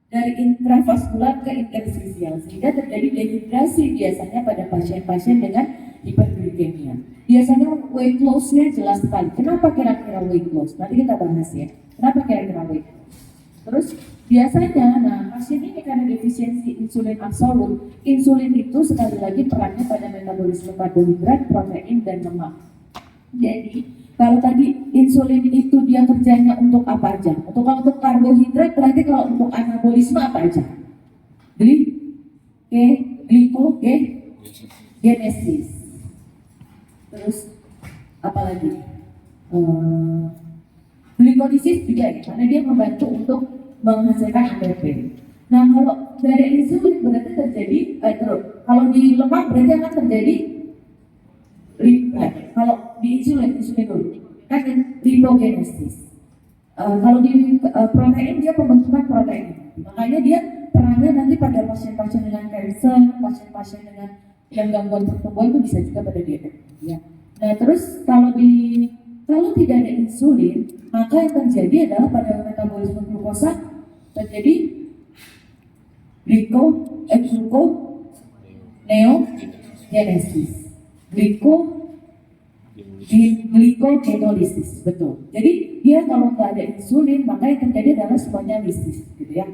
dari intravaskular ke interstisial sehingga terjadi dehidrasi biasanya pada pasien-pasien dengan hiperglikemia. Biasanya weight loss-nya jelas sekali. Kenapa kira-kira weight loss? Nanti kita bahas ya. Kenapa kira-kira weight loss? Terus biasanya, pasien ini karena defisiensi insulin absolut, insulin itu sekali lagi perannya pada metabolisme karbohidrat, protein, dan lemak. Jadi kalau tadi insulin itu dia kerjanya untuk apa aja? Untuk karbohidrat, berarti kalau untuk anabolisme apa aja? Glikogenesis. Terus apa lagi? Glikolisis juga ya, karena dia membantu untuk menghasilkan ATP. Nah kalau dari insulin berarti terjadi, kalau di lemak berarti akan terjadi kalau di insulin dulu kan lipogenesis. Kalau di protein dia pembentukan protein, makanya dia perannya nanti pada pasien-pasien dengan kanker, pasien-pasien dengan yang gangguan pertumbuhan itu bisa juga pada diabetes. Ya. Nah terus kalau tidak ada insulin, maka yang terjadi adalah pada metabolisme glukosa terjadi gluconeogenesis. Glikogenolysis, betul. Jadi dia kalau nggak ada insulin, maka yang terjadi adalah semuanya lisis, gitu ya.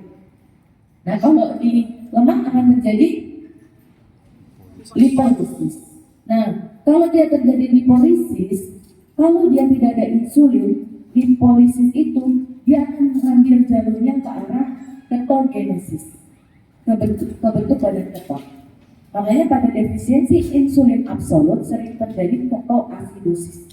Nah kalau di lemak akan terjadi lipolisis. Nah kalau dia terjadi lipolisis, kalau dia tidak ada insulin, lipolisis itu dia akan mengambil jalurnya ke arah ketogenesis, kebentuk badan ketok. Makanya pada defisiensi insulin absolut sering terjadi ketoasidosis.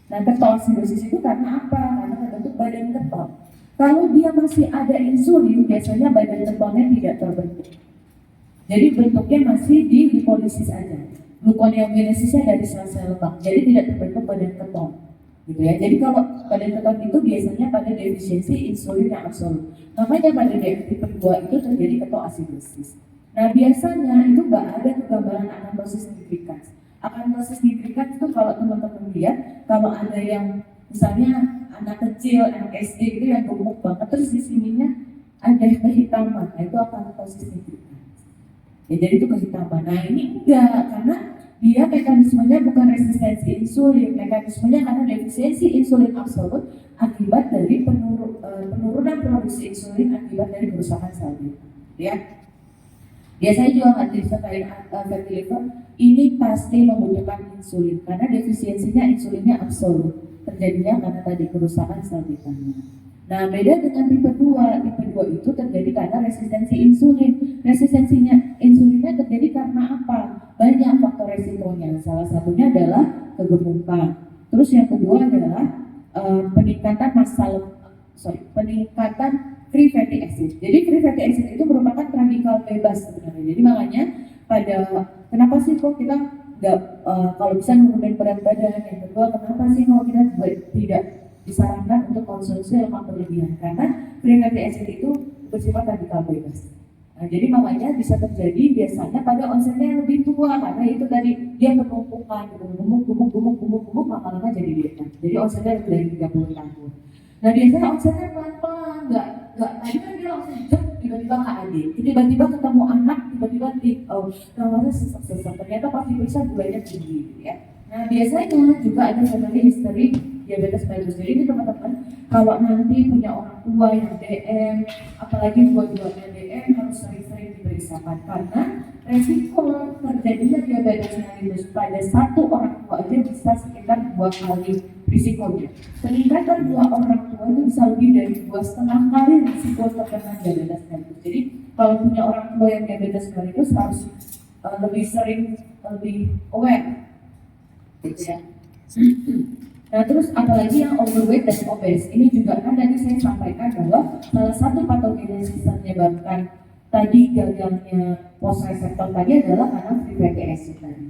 Nah ketoasidosis itu karena apa? Karena terbentuk badan ketok. Kalau dia masih ada insulin, biasanya badan ketoknya tidak terbentuk. Jadi bentuknya masih di lipolisis aja. Gluconeogenesisnya dari sel-sel lemak, jadi tidak terbentuk badan ketok. Gitu ya. Jadi kalau badan ketok itu biasanya pada defisiensi insulin yang absolut. Makanya pada tipe 2 itu terjadi ketoasidosis. Nah biasanya itu nggak ada gambaran akantosis nigricans. Akantosis nigricans itu kalau teman-teman lihat, kalau ada yang misalnya anak kecil, anak SD itu yang gemuk banget, terus di sininya ada kehitaman, nah, itu akantosis nigricans. Ya jadi itu kehitaman. Nah ini enggak, karena dia mekanismenya bukan resistensi insulin, mekanismenya karena defisiensi insulin absolut akibat dari penurunan produksi insulin akibat dari kerusakan sel. Ya. Biasanya juga nggak disertai fatty liver, ini pasti membutuhkan insulin karena defisiensinya insulinnya absolut, terjadinya karena tadi kerusakan sel betanya. Nah beda dengan tipe 2 itu terjadi karena resistensi insulin. Resistensinya insulinnya terjadi karena apa? Banyak faktor resikonya, salah satunya adalah kegemukan. Terus yang kedua adalah peningkatan free fatty acid. Jadi free fatty acid itu merupakan radikal bebas sebenarnya. Jadi makanya kenapa sih kok kita nggak kalau bisa nurunin berat badan? Yang kedua, kenapa sih kalau kita tidak disarankan untuk konsumsi lemak berlebihan? Karena free fatty acid itu bersifat radikal bebas. Nah, jadi makanya bisa terjadi biasanya pada onsetnya yang lebih tua karena itu tadi dia penumpukan, gemuk, lama-lama jadi diabetes. Jadi onsetnya lebih dari 30 tahun. Nah biasanya onsetnya pelan-pelan, nggak tadi kan dia langsung tiba-tiba KAD, tiba-tiba ketemu anak, tiba-tiba namanya sesak-sesak, ternyata pas diperiksa gulanya tinggi, ya. Nah biasanya juga ada family history diabetes mellitus. Jadi ini teman-teman, kalau nanti punya orang tua yang DM, apalagi buat-buatnya DM harus sering-sering diperiksakan karena resiko terjadinya diabetes mellitus pada satu orang tua aja bisa sekitar 2 kali risikonya. Peningkatan 2 orang tua itu bisa lebih dari 2,5 kali risiko terkena diabetes mellitus. Jadi kalau punya orang tua yang diabetes mellitus harus lebih aware, gitu ya. Nah terus apalagi yang overweight dan obes, ini juga kan tadi saya sampaikan bahwa salah satu patogenesis yang menyebabkan tadi gagalnya postreseptor tadi adalah karena free fatty acid tadi.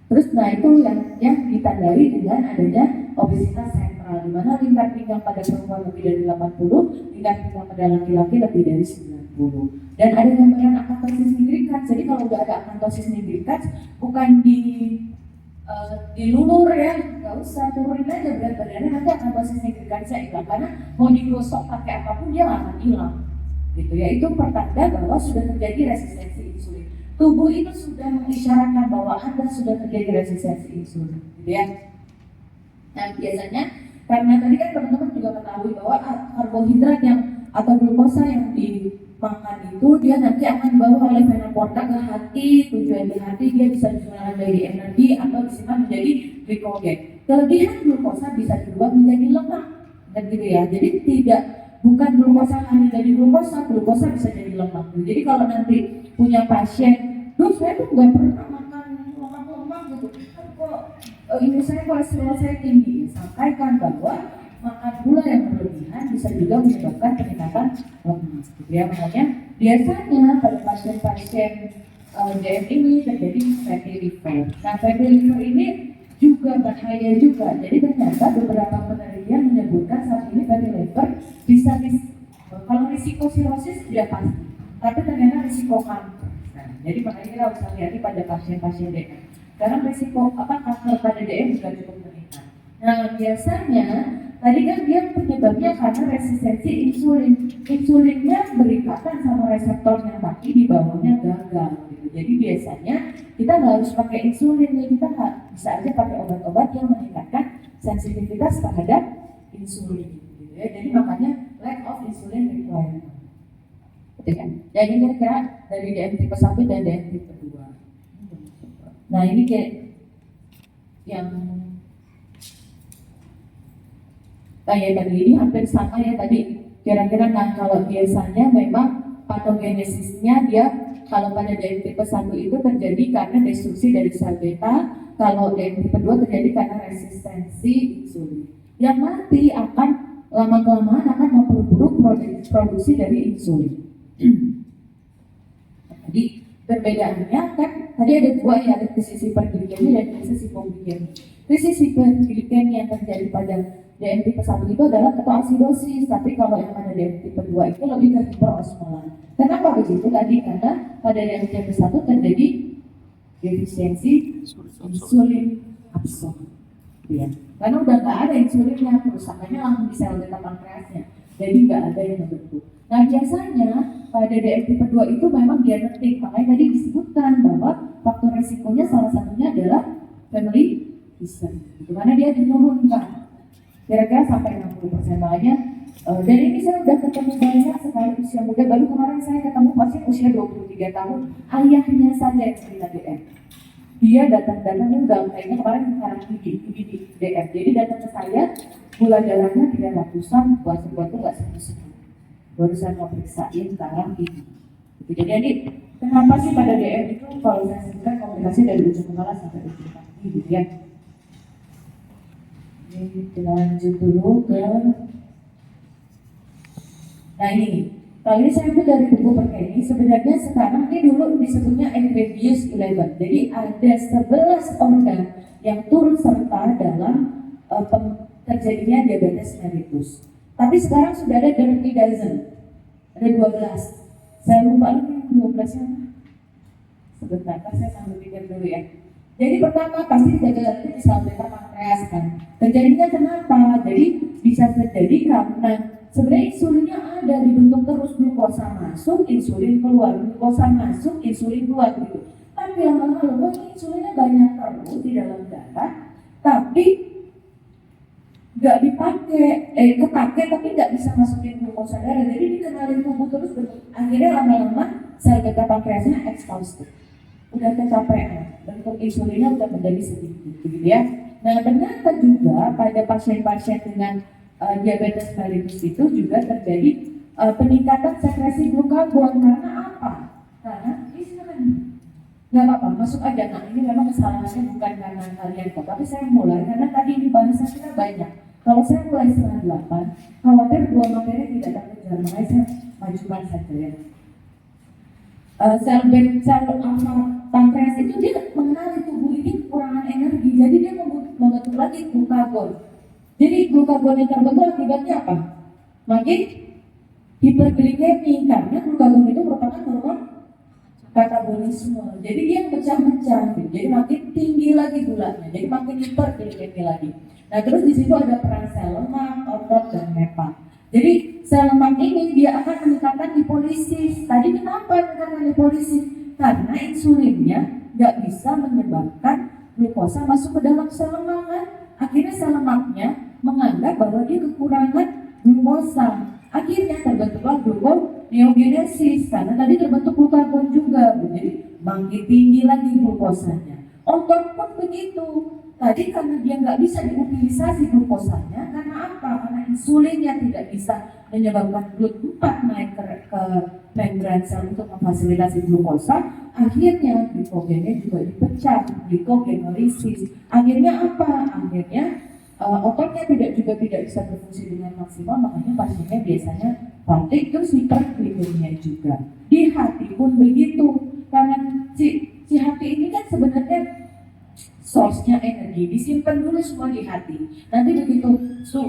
Terus nah itu yang ditandai dengan adanya obesitas sentral, di mana tingkat pinggang pada perempuan lebih dari 80, tingkat pinggang pada laki-laki lebih dari 90. Dan ada gambaran akantosis nigricans. Jadi kalau udah ada akantosis nigricans, bukan dilulur ya, nggak usah turunin aja berat badannya, nanti akantosis nigricans hilang karena mau digosok pakai apapun dia nggak akan hilang. gitu ya. Itu pertanda bahwa sudah terjadi resistensi insulin. Tubuh itu sudah mengisyaratkan bahwa Anda sudah terjadi resistensi insulin, gitu ya. Nah biasanya karena tadi kan teman-teman juga ketahui bahwa karbohidrat yang atau glukosa yang dimakan itu dia nanti akan dibawa oleh vena porta ke hati, tujuan di hati dia bisa digunakan menjadi energi atau disimpan menjadi glikogen. Kelebihan glukosa bisa dirubah menjadi lemak, dan gitu ya. Jadi tidak bukan glukosa hanya jadi glukosa bisa jadi lemak. Jadi kalau nanti punya pasien, saya tuh nggak pernah makan lemak-lemak gitu, kan kok ini saya kolesterol saya tinggi. Sampaikan bahwa makan gula yang berlebihan bisa juga menyebabkan peningkatan lemak. Ya, makanya biasanya pada pasien-pasien DM ini terjadi fatty liver. Nah, fatty liver ini juga bahaya juga. Jadi ternyata beberapa penelitian menyebutkan saat ini fatty liver bisa kalau risiko sirosis tidak pasti, tapi ternyata risiko kanker. Nah, jadi makanya kita harus hati-hati pada pasien-pasien DM. Karena risiko kanker pada DM juga cukup meningkat. Nah, biasanya tadi kan dia penyebabnya karena resistensi insulin. Insulinnya berikatan sama reseptor yang tadi di bawahnya gagal. Gitu. Jadi biasanya kita nggak harus pakai insulin nih, kita bisa aja pakai obat-obat yang meningkatkan sensitivitas terhadap insulin. Gitu ya. Jadi makanya lack of insulin requirement. Gitu kan? Jadi kira-kira dari DM tipe 1 dan DM tipe 2. Nah ini kayak yang kayak tadi ini hampir sama ya tadi. Kira-kira nah kalau biasanya memang patogenesisnya dia kalau pada DM tipe 1 itu terjadi karena destruksi dari sel beta, kalau DM tipe 2 terjadi karena resistensi insulin. Yang nanti akan lama-kelamaan akan memperburuk produksi dari insulin. Jadi perbedaannya kan tadi ada dua ya, ada krisis hiperglikemia dan krisis hipoglikemia. Krisis hiperglikemia yang terjadi pada DM tipe 1 itu adalah ketoasidosis, tapi kalau yang pada DM tipe 2 itu lebih ke hiperosmolar. Kenapa begitu tadi? Karena pada DM tipe 1 terjadi defisiensi insulin absorb. Ya. Karena udah nggak ada insulinnya, kerusakannya langsung di sel beta pankreasnya, jadi nggak ada yang membentuk. Nah biasanya pada DM tipe 2 itu memang genetik, makanya tadi disebutkan bahwa faktor resikonya salah satunya adalah family history, karena dia diturunkan kira-kira sampai 60%. Makanya dan ini saya udah ketemu banyak sekali usia muda. Baru kemarin saya ketemu pasien usia 23 tahun, ayahnya saja yang cerita DM. Dia datang-datangnya udah kayaknya kemarin sekarang tinggi di DM. Jadi datang ke saya, gula darahnya 300-an, buat tuh nggak sembuh. Baru saya mau periksain sekarang ini. Jadi ini kenapa sih pada DM itu kalau saya sebutkan komunikasi dari ujung kepala sampai ujung kaki gitu ya. Kita lanjut dulu ke nah ini, kalau ini saya ambil dari buku Perkeni. Sebenarnya sekarang ini dulu disebutnya Engrevius 11. Jadi ada 11 organ yang turut serta dalam terjadinya diabetes mellitus. Tapi sekarang sudah ada dirty dozen, ada 12. Saya lupa lagi yang 12-nya. Sebentar, saya sambil pikir dulu ya. Jadi pertama pasti gagal itu di sel beta pankreas kan. Terjadinya kenapa? Jadi bisa terjadi karena sebenarnya insulinnya ada, dibentuk terus, glukosa masuk, insulin keluar, glukosa masuk, insulin keluar gitu. Tapi lama-lama insulinnya banyak terus di dalam darah, tapi nggak dipakai, kepake tapi nggak bisa masukin glukosa darah. Jadi dikenalin tubuh terus, akhirnya lama-lama sel beta pankreasnya exhausted. Udah kecapean, bentuk insulinnya udah menjadi sedikit, gitu ya. Nah ternyata juga pada pasien-pasien dengan diabetes mellitus itu juga terjadi peningkatan sekresi glukagon. Karena apa? Karena ini silakan, nggak apa-apa, masuk aja. Nah ini memang kesalahannya bukan karena kalian kok, tapi saya mulai karena tadi ini bahasa kita banyak. Kalau saya mulai setengah 8, khawatir dua materi tidak terkejar, makanya saya majukan saja ya. Sel pankreas itu dia mengenali tubuh ini kekurangan energi, jadi dia membentuk lagi glukagon. Jadi glukagon yang terbentuk akibatnya apa? Makin hiperglikemi, karena glukagon itu merupakan hormon katabolisme. Jadi dia pecah-pecah, jadi makin tinggi lagi gulanya, jadi makin hiperglikemi lagi. Nah terus di situ ada peran sel lemak, otot dan hepat. Jadi sel lemak ini dia akan meningkatkan lipolisis. Tadi kenapa meningkatkan lipolisis? Karena insulinnya nggak bisa menyebabkan glukosa masuk ke dalam sel lemak kan? Akhirnya sel lemaknya menganggap bahwa dia kekurangan glukosa. Akhirnya terbentuklah gluconeogenesis karena tadi terbentuk glukagon juga, jadi bangkit tinggi lagi glukosanya. Otot pun begitu. Tadi karena dia nggak bisa diutilisasi glukosanya, karena apa? Karena insulinnya tidak bisa menyebabkan GLUT4 naik ke membran sel untuk memfasilitasi glukosa. Akhirnya glikogennya juga dipecah, glikogenolisis. Akhirnya apa? Akhirnya ototnya tidak bisa berfungsi dengan maksimal, makanya pasiennya biasanya fatigue terus hiperglikemia juga. Di hati pun begitu, karena si hati ini kan sebenarnya source-nya energi, disimpan dulu semua di hati. Nanti begitu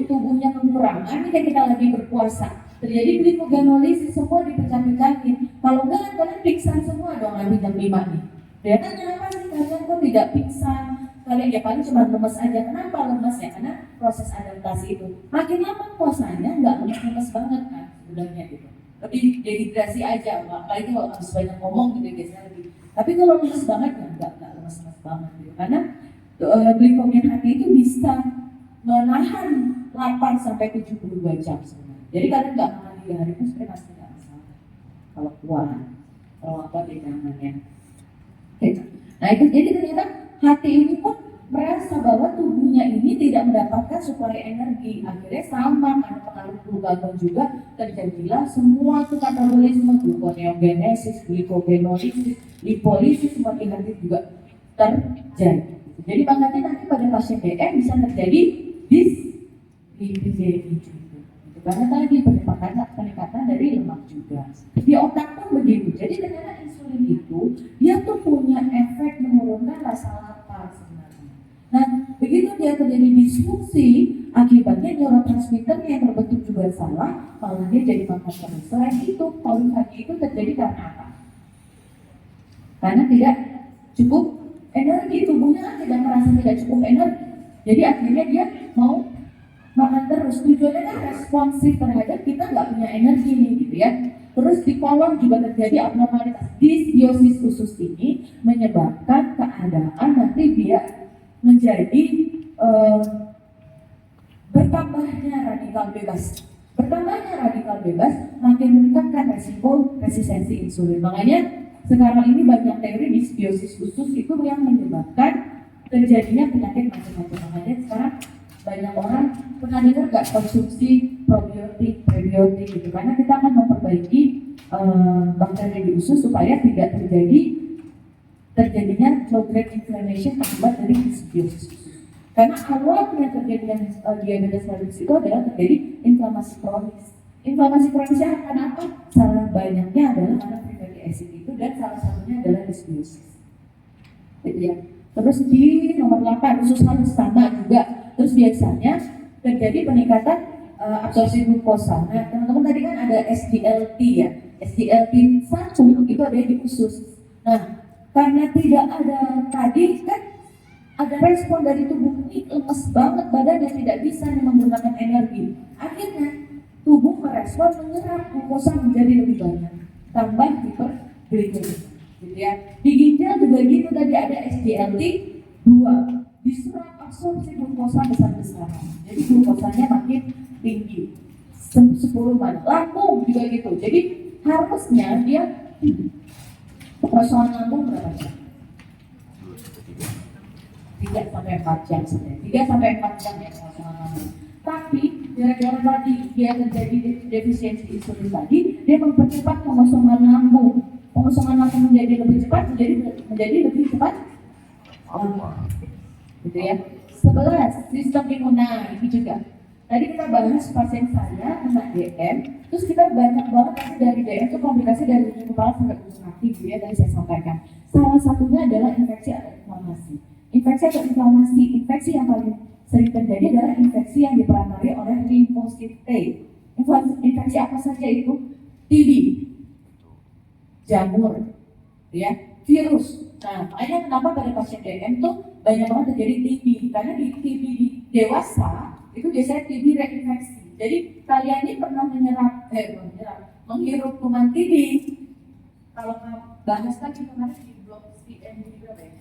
tubuhnya kekurangan, ini kayak kita lagi berpuasa, terjadi glikogenolisis, semua dipecah-pecahin. Kalau enggak, kalian pingsan semua dong nanti jam 5 nih. Dia kan kenapa sih kalian kok tidak pingsan? Kalian ya paling cuma lemes aja. Kenapa lemes ya? Karena proses adaptasi itu. Makin lama puasanya nggak lemes-lemes banget kan sebenarnya gitu. Lebih dehidrasi aja, apalagi kalau habis banyak ngomong gitu biasanya lebih. Tapi kalau lemes banget ya nggak lemes-lemes banget gitu. Karena glikogen hati itu bisa menahan 8 sampai 72 jam sebenarnya. Jadi kalian nggak makan 3 hari itu sebenarnya pasti nggak masalah. Kalau kuat, kalau apa jangannya. Nah itu jadi ternyata hati ini pun merasa bahwa tubuhnya ini tidak mendapatkan suplai energi. Akhirnya sama karena pengaruh glukagon juga terjadilah semua itu katabolisme, gluconeogenesis, glikogenolisis, lipolisis semua di hati juga terjadi. Jadi makanya nanti pada pasien DM bisa terjadi dislipidemia juga. Karena tadi peningkatan dari lemak juga. Di otak pun begitu. Jadi ternyata insulin itu dia tuh punya efek menurunkan rasa lapar sebenarnya. Nah, begitu dia terjadi disfungsi, akibatnya neurotransmitter yang terbentuk juga salah, malah dia jadi makan terus. Selain itu, polifagi itu terjadi karena apa? Karena tidak cukup energi, tubuhnya tidak merasa tidak cukup energi. Jadi akhirnya dia mau makan terus, tujuannya kan responsif terhadap kita nggak punya energi nih gitu ya. Terus di kolon juga terjadi abnormalitas. Dysbiosis usus ini menyebabkan keadaan nanti dia menjadi bertambahnya radikal bebas. Bertambahnya radikal bebas makin meningkatkan resiko resistensi insulin. Makanya sekarang ini banyak teori dysbiosis usus itu yang menyebabkan terjadinya penyakit macam-macam. Makanya sekarang banyak orang pernah dengar nggak konsumsi probiotik, prebiotik gitu, karena kita akan memperbaiki bakteri di usus supaya tidak terjadinya low grade inflammation akibat dari dysbiosis usus. Karena awalnya terjadinya diabetes mellitus itu adalah terjadi inflamasi kronis. Inflamasi kronisnya karena apa? Salah banyaknya adalah karena free fatty acid itu, dan salah satunya adalah dysbiosis. Gitu ya. Terus di nomor 8 usus halus sama juga. Terus biasanya terjadi peningkatan absorpsi glukosa. Nah teman-teman tadi kan ada SGLT ya, SGLT 1 itu ada di usus. Nah karena tidak ada tadi kan ada respon dari tubuh ini, lemes banget badannya, tidak bisa menggunakan energi. Akhirnya tubuh merespon menyerap glukosa menjadi lebih banyak, tambah hiperglikemia. Gitu ya. Di ginjal juga gitu, tadi ada SGLT 2. Diserap absorpsi glukosa besar-besaran, jadi glukosanya makin tinggi 10 banyak. Lambung juga gitu, jadi harusnya dia kekosongan lambung berapa jam? 3 sampai 4 jam sebenarnya, 3 sampai 4 jam ya kekosongan lambung. Tapi gara-gara tadi dia terjadi defisiensi insulin tadi, dia mempercepat pengosongan lambung. Pengosongan lambung menjadi lebih cepat, menjadi lebih cepat. Gitu ya. 11, sistem imun. Ini juga tadi kita bahas pasien saya kena DM, terus kita banyak banget nanti dari DM itu komplikasi dari ujung kepala sampai ujung kaki gitu ya, tadi saya sampaikan. Salah satunya adalah infeksi atau inflamasi. Infeksi yang paling sering terjadi adalah infeksi yang diperantai oleh limfosit T. Infeksi apa saja itu? TB, jamur, ya, virus. Nah, makanya kenapa pada pasien DM tuh banyak banget terjadi TB, karena di TB di dewasa itu biasanya TB reinfeksi. Jadi kalian ini pernah menghirup kuman TB. Kalau bahas lagi kemarin di blog CM berapa ya?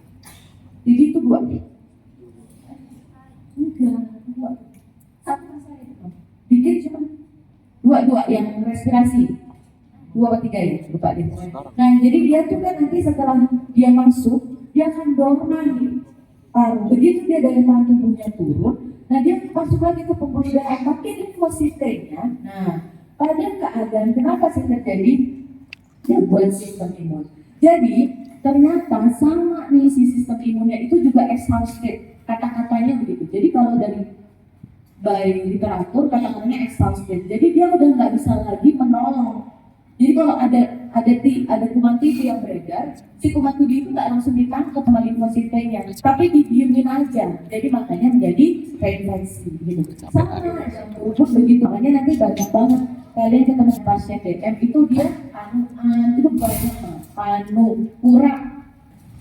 TB itu 2 ya? Enggak, 2. Satu masalah itu kan. Dikit cuma 2 yang respirasi. 2 atau 3 ya, lupa deh. Nah, jadi dia tuh kan nanti setelah dia masuk, dia akan dorman di paru. Begitu dia daya tahan tubuhnya turun, nah dia masuk lagi ke pembuluh darah, tapi limfositenya. Nah, pada keadaan kenapa sih terjadi gangguan sistem imun? Jadi ternyata sama nih si sistem imunnya itu juga exhausted, kata-katanya begitu. Jadi kalau dari literatur kata-katanya exhausted, jadi dia udah nggak bisa lagi menolong. Jadi kalau ada kuman TB yang beredar, si kuman TB itu nggak langsung ditangkap sama limfositenya, tapi didiemin aja. Jadi makanya menjadi reinfeksi gitu. Sama jamur pun begitu. Makanya nanti banyak banget kalian ketemu pasien DM itu dia itu banyak banget, kurang.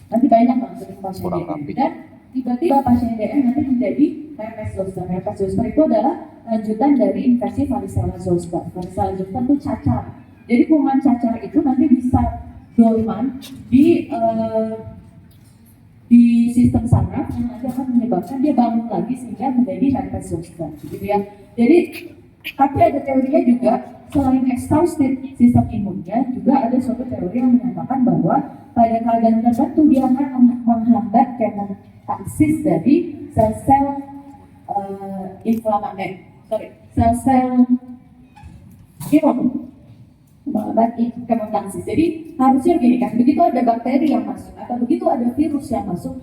Nanti banyak banget ketemu pasien DM dan tiba-tiba pasien DM nanti menjadi herpes zoster. Herpes zoster itu adalah lanjutan dari infeksi varicella zoster. Varicella zoster itu cacar. Jadi kuman cacar itu nanti bisa dorman di sistem saraf yang nanti akan menyebabkan dia bangun lagi sehingga menjadi herpes zoster, gitu ya. Jadi tapi ada teorinya juga selain exhausted sistem imunnya juga ada suatu teori yang menyatakan bahwa pada keadaan tertentu dia akan menghambat kemotaksis dari sel-sel sel-sel imun. Menghambat kemotaksis. Jadi harusnya gini kan, begitu ada bakteri yang masuk atau begitu ada virus yang masuk,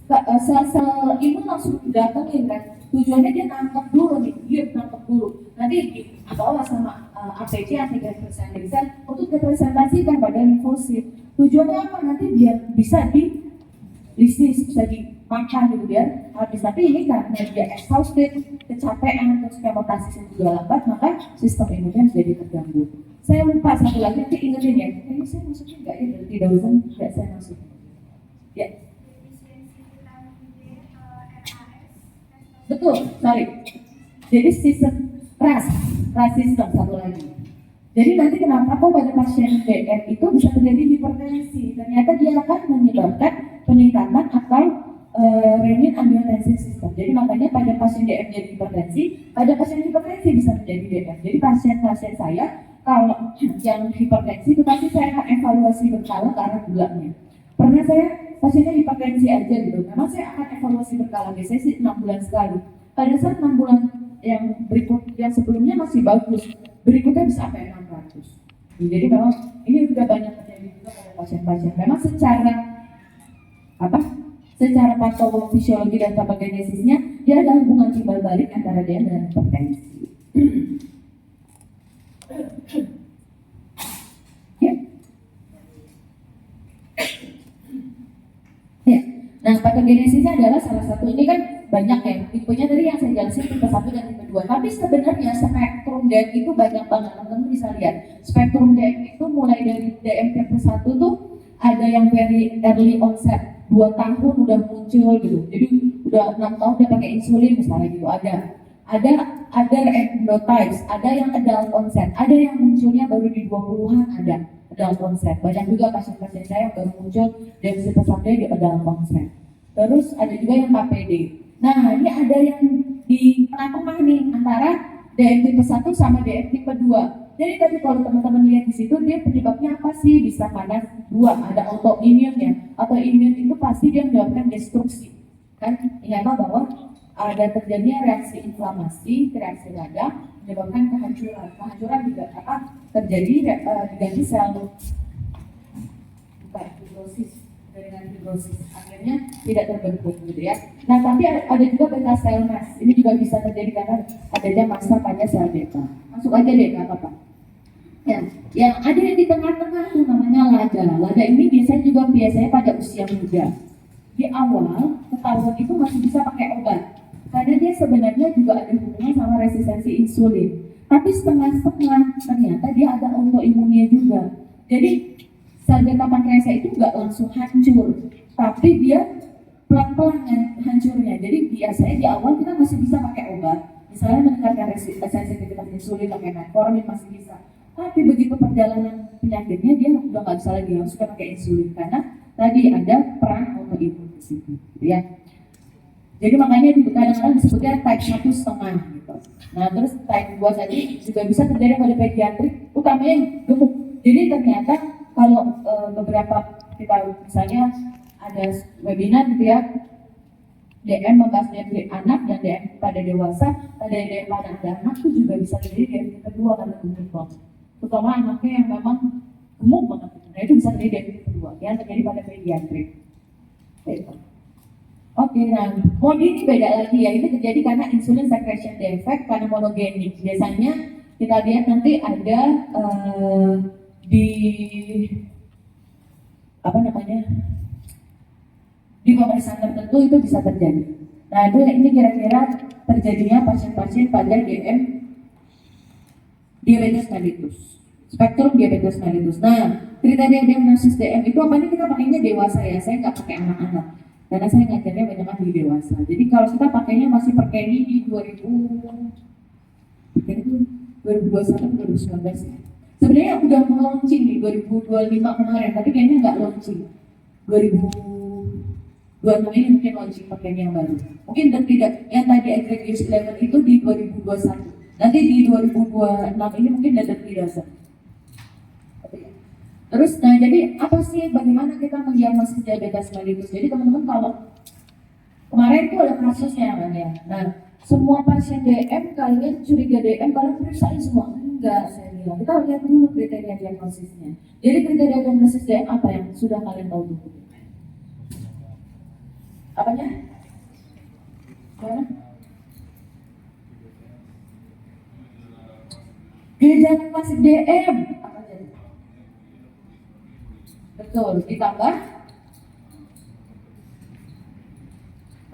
sel-sel imun langsung datangin kan. Tujuannya dia nangkep dulu nih, nanti dibawa sama APC antigen presentasi untuk dipresentasikan pada limfosit. Tujuannya apa? Nanti biar bisa bisa dimakan gitu biar habis. Tapi ini karena dia exhausted, kecapean, terus kemotaksis yang juga lambat, maka sistem imunnya menjadi terganggu. Saya lupa satu lagi, nanti ingetin ya. Ini saya masukin nggak ya dari dosen? Nggak saya masukin. Ya. Betul, sorry. Jadi sistem ras sistem satu lagi. Jadi nanti kenapa kok pada pasien DM itu bisa terjadi hipertensi? Ternyata dia akan menyebabkan peningkatan atau renin angiotensin sistem. Jadi makanya pada pasien DM jadi hipertensi, pada pasien hipertensi bisa menjadi DM. Jadi pasien-pasien saya kalau yang hipertensi itu pasti saya akan evaluasi berkala ke arah gulanya. Pernah saya pasiennya hipertensi aja gitu, memang saya akan evaluasi berkala, biasanya sih 6 bulan sekali. Pada saat 6 bulan yang sebelumnya masih bagus, berikutnya bisa sampai 600. Jadi memang ini sudah banyak terjadi juga pada pasien-pasien. Memang secara patofisiologi dan patogenesisnya dia ada hubungan timbal balik antara dia dan hipertensi. Ya. Nah, patogenesisnya adalah salah satu, ini kan banyak ya, tipenya tadi yang saya jelasin tipe 1 dan tipe 2. Tapi sebenarnya spektrum DM itu banyak banget, teman-teman bisa lihat. Spektrum DM itu mulai dari DM tipe 1 tuh ada yang very early onset, 2 tahun udah muncul gitu. Jadi udah 6 tahun udah pakai insulin misalnya gitu, ada endotypes, ada yang adult onset, ada yang munculnya baru di 20-an, ada adult onset. Banyak juga pasien-pasien saya yang baru muncul dari tipe 1 di adult onset. Terus ada juga yang KPD. Nah, ini ada yang di tengah-tengah nih antara DM tipe 1 sama DM tipe 2. Jadi tadi kalau teman-teman lihat di situ dia penyebabnya apa sih? Bisa panas 2, ada autoimmune ya. Autoimmune itu pasti dia menyebabkan destruksi. Kan ingatlah bahwa ada terjadinya reaksi inflamasi, reaksi radang menyebabkan kehancuran. Kehancuran juga terjadi diganti sel fibrosis dengan fibrosis, akhirnya tidak terbentuk gitu ya. Nah, tapi ada juga beta cell mass. Ini juga bisa terjadi karena adanya massa pada sel beta. Masuk aja deh, nggak apa-apa. Ya, yang ada yang di tengah-tengah tuh namanya lada. Lada ini biasanya pada usia muda. Di awal ketahuan itu masih bisa pakai obat, karena dia sebenarnya juga ada hubungan sama resistensi insulin. Tapi setengah-setengah ternyata dia ada autoimunnya juga. Jadi sel beta pankreasnya itu nggak langsung hancur, tapi dia pelan-pelan hancurnya. Jadi biasanya di awal kita masih bisa pakai obat, misalnya meningkatkan sensitivitas insulin pakai metformin masih bisa. Tapi begitu perjalanan penyakitnya dia udah nggak bisa lagi, harus pakai insulin karena tadi ada peran autoimun di situ, gitu ya. Jadi makanya kadang-kadang disebutnya type 1,5 gitu. Nah terus type 2 tadi juga bisa terjadi pada pediatrik, utamanya yang gemuk. Jadi ternyata kalau beberapa kita misalnya ada webinar gitu ya, DM membahas dari anak dan DM pada dewasa, pada DM pada anak itu juga bisa terjadi DM kedua karena gemuk banget. Terutama anaknya yang memang gemuk banget. Nah itu bisa terjadi DM kedua, yang terjadi pada pediatrik. Oke, nah mode ini beda lagi ya, ini terjadi karena insulin secretion defect karena monogenik. Biasanya kita lihat nanti ada di apa namanya di pemeriksaan tertentu itu bisa terjadi. Nah itu ini kira-kira terjadinya pasien-pasien pada DM diabetes mellitus, spektrum diabetes mellitus. Nah kriteria diagnosis DM itu apa nih, kita pakainya dewasa ya, saya nggak pakai anak-anak karena saya ngajarnya banyak di dewasa. Jadi kalau kita pakainya masih perkeni di 2021-2019 ya. Sebenarnya udah mau launching di 2025 kemarin, tapi kayaknya nggak launching. 2026 ini mungkin launching pakainya yang baru. Mungkin tidak yang tadi aggregate level itu di 2021. Nanti di 2026 ini mungkin ada tidak. Terus, nah jadi apa sih, bagaimana kita mendiagnosis diabetes mellitus? Jadi teman-teman kalau kemarin itu ada kasusnya kan ya. Nah, semua pasien DM kalian curiga DM, kalian periksain semua? Enggak, saya bilang. Kita lihat dulu kriteria diagnosisnya. Jadi kriteria diagnosis DM apa yang sudah kalian tahu dulu? Apanya? Gimana? Gejala klasik DM. Apa jadi? Betul, ditambah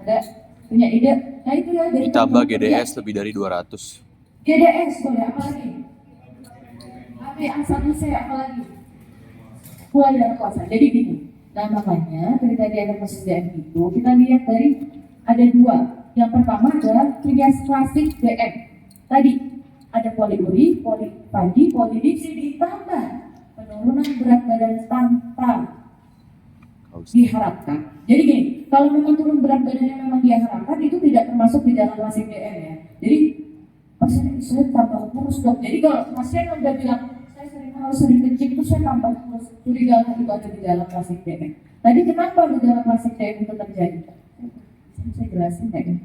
ada punya ide? Nah itu ya dari ditambah GDS lebih dari 200. GDS boleh, apa lagi? HbA1c apa lagi? Gula darah puasa. Jadi gini, nah makanya kriteria diagnosis DM itu kita lihat dari ada dua. Yang pertama adalah trias klasik DM. Tadi ada poliuri, polipagi, polidipsi ditambah penurunan berat badan tanpa diharapkan. Jadi gini, kalau memang turun berat badannya memang diharapkan itu tidak termasuk di dalam klasik DM ya. Jadi pasien saya tambah kurus dok. Jadi kalau pasien udah bilang saya sering kencing itu saya tambah kurus, curiga itu ada di dalam klasik DM. Tadi kenapa di dalam klasik DM itu terjadi? Saya jelasin ya.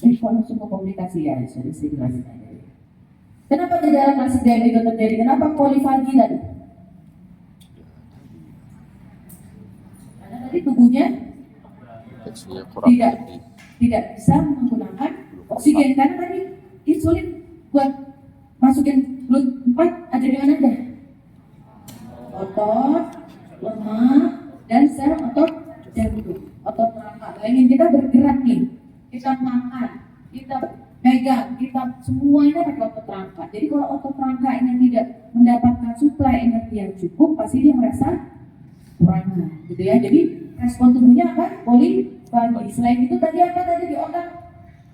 Kalau langsung ke komunikasi ya, sudah saya jelasin aja. Kenapa di dalam klasik DM itu terjadi? Kenapa polifagi tadi? Karena tadi tubuhnya tidak bisa menggunakan oksigen karena tadi insulin buat masukin blood 4 ada di mana aja? Otot, lemak, dan sel otot jantung, otot rangka. Bayangin kita bergerak nih, kita makan, kita pegang, kita semuanya pakai otot rangka. Jadi kalau otot rangka ini tidak mendapatkan suplai energi yang cukup, pasti dia merasa kurang, gitu ya. Jadi respon tubuhnya apa? Polifagi. Selain itu tadi apa tadi di otak?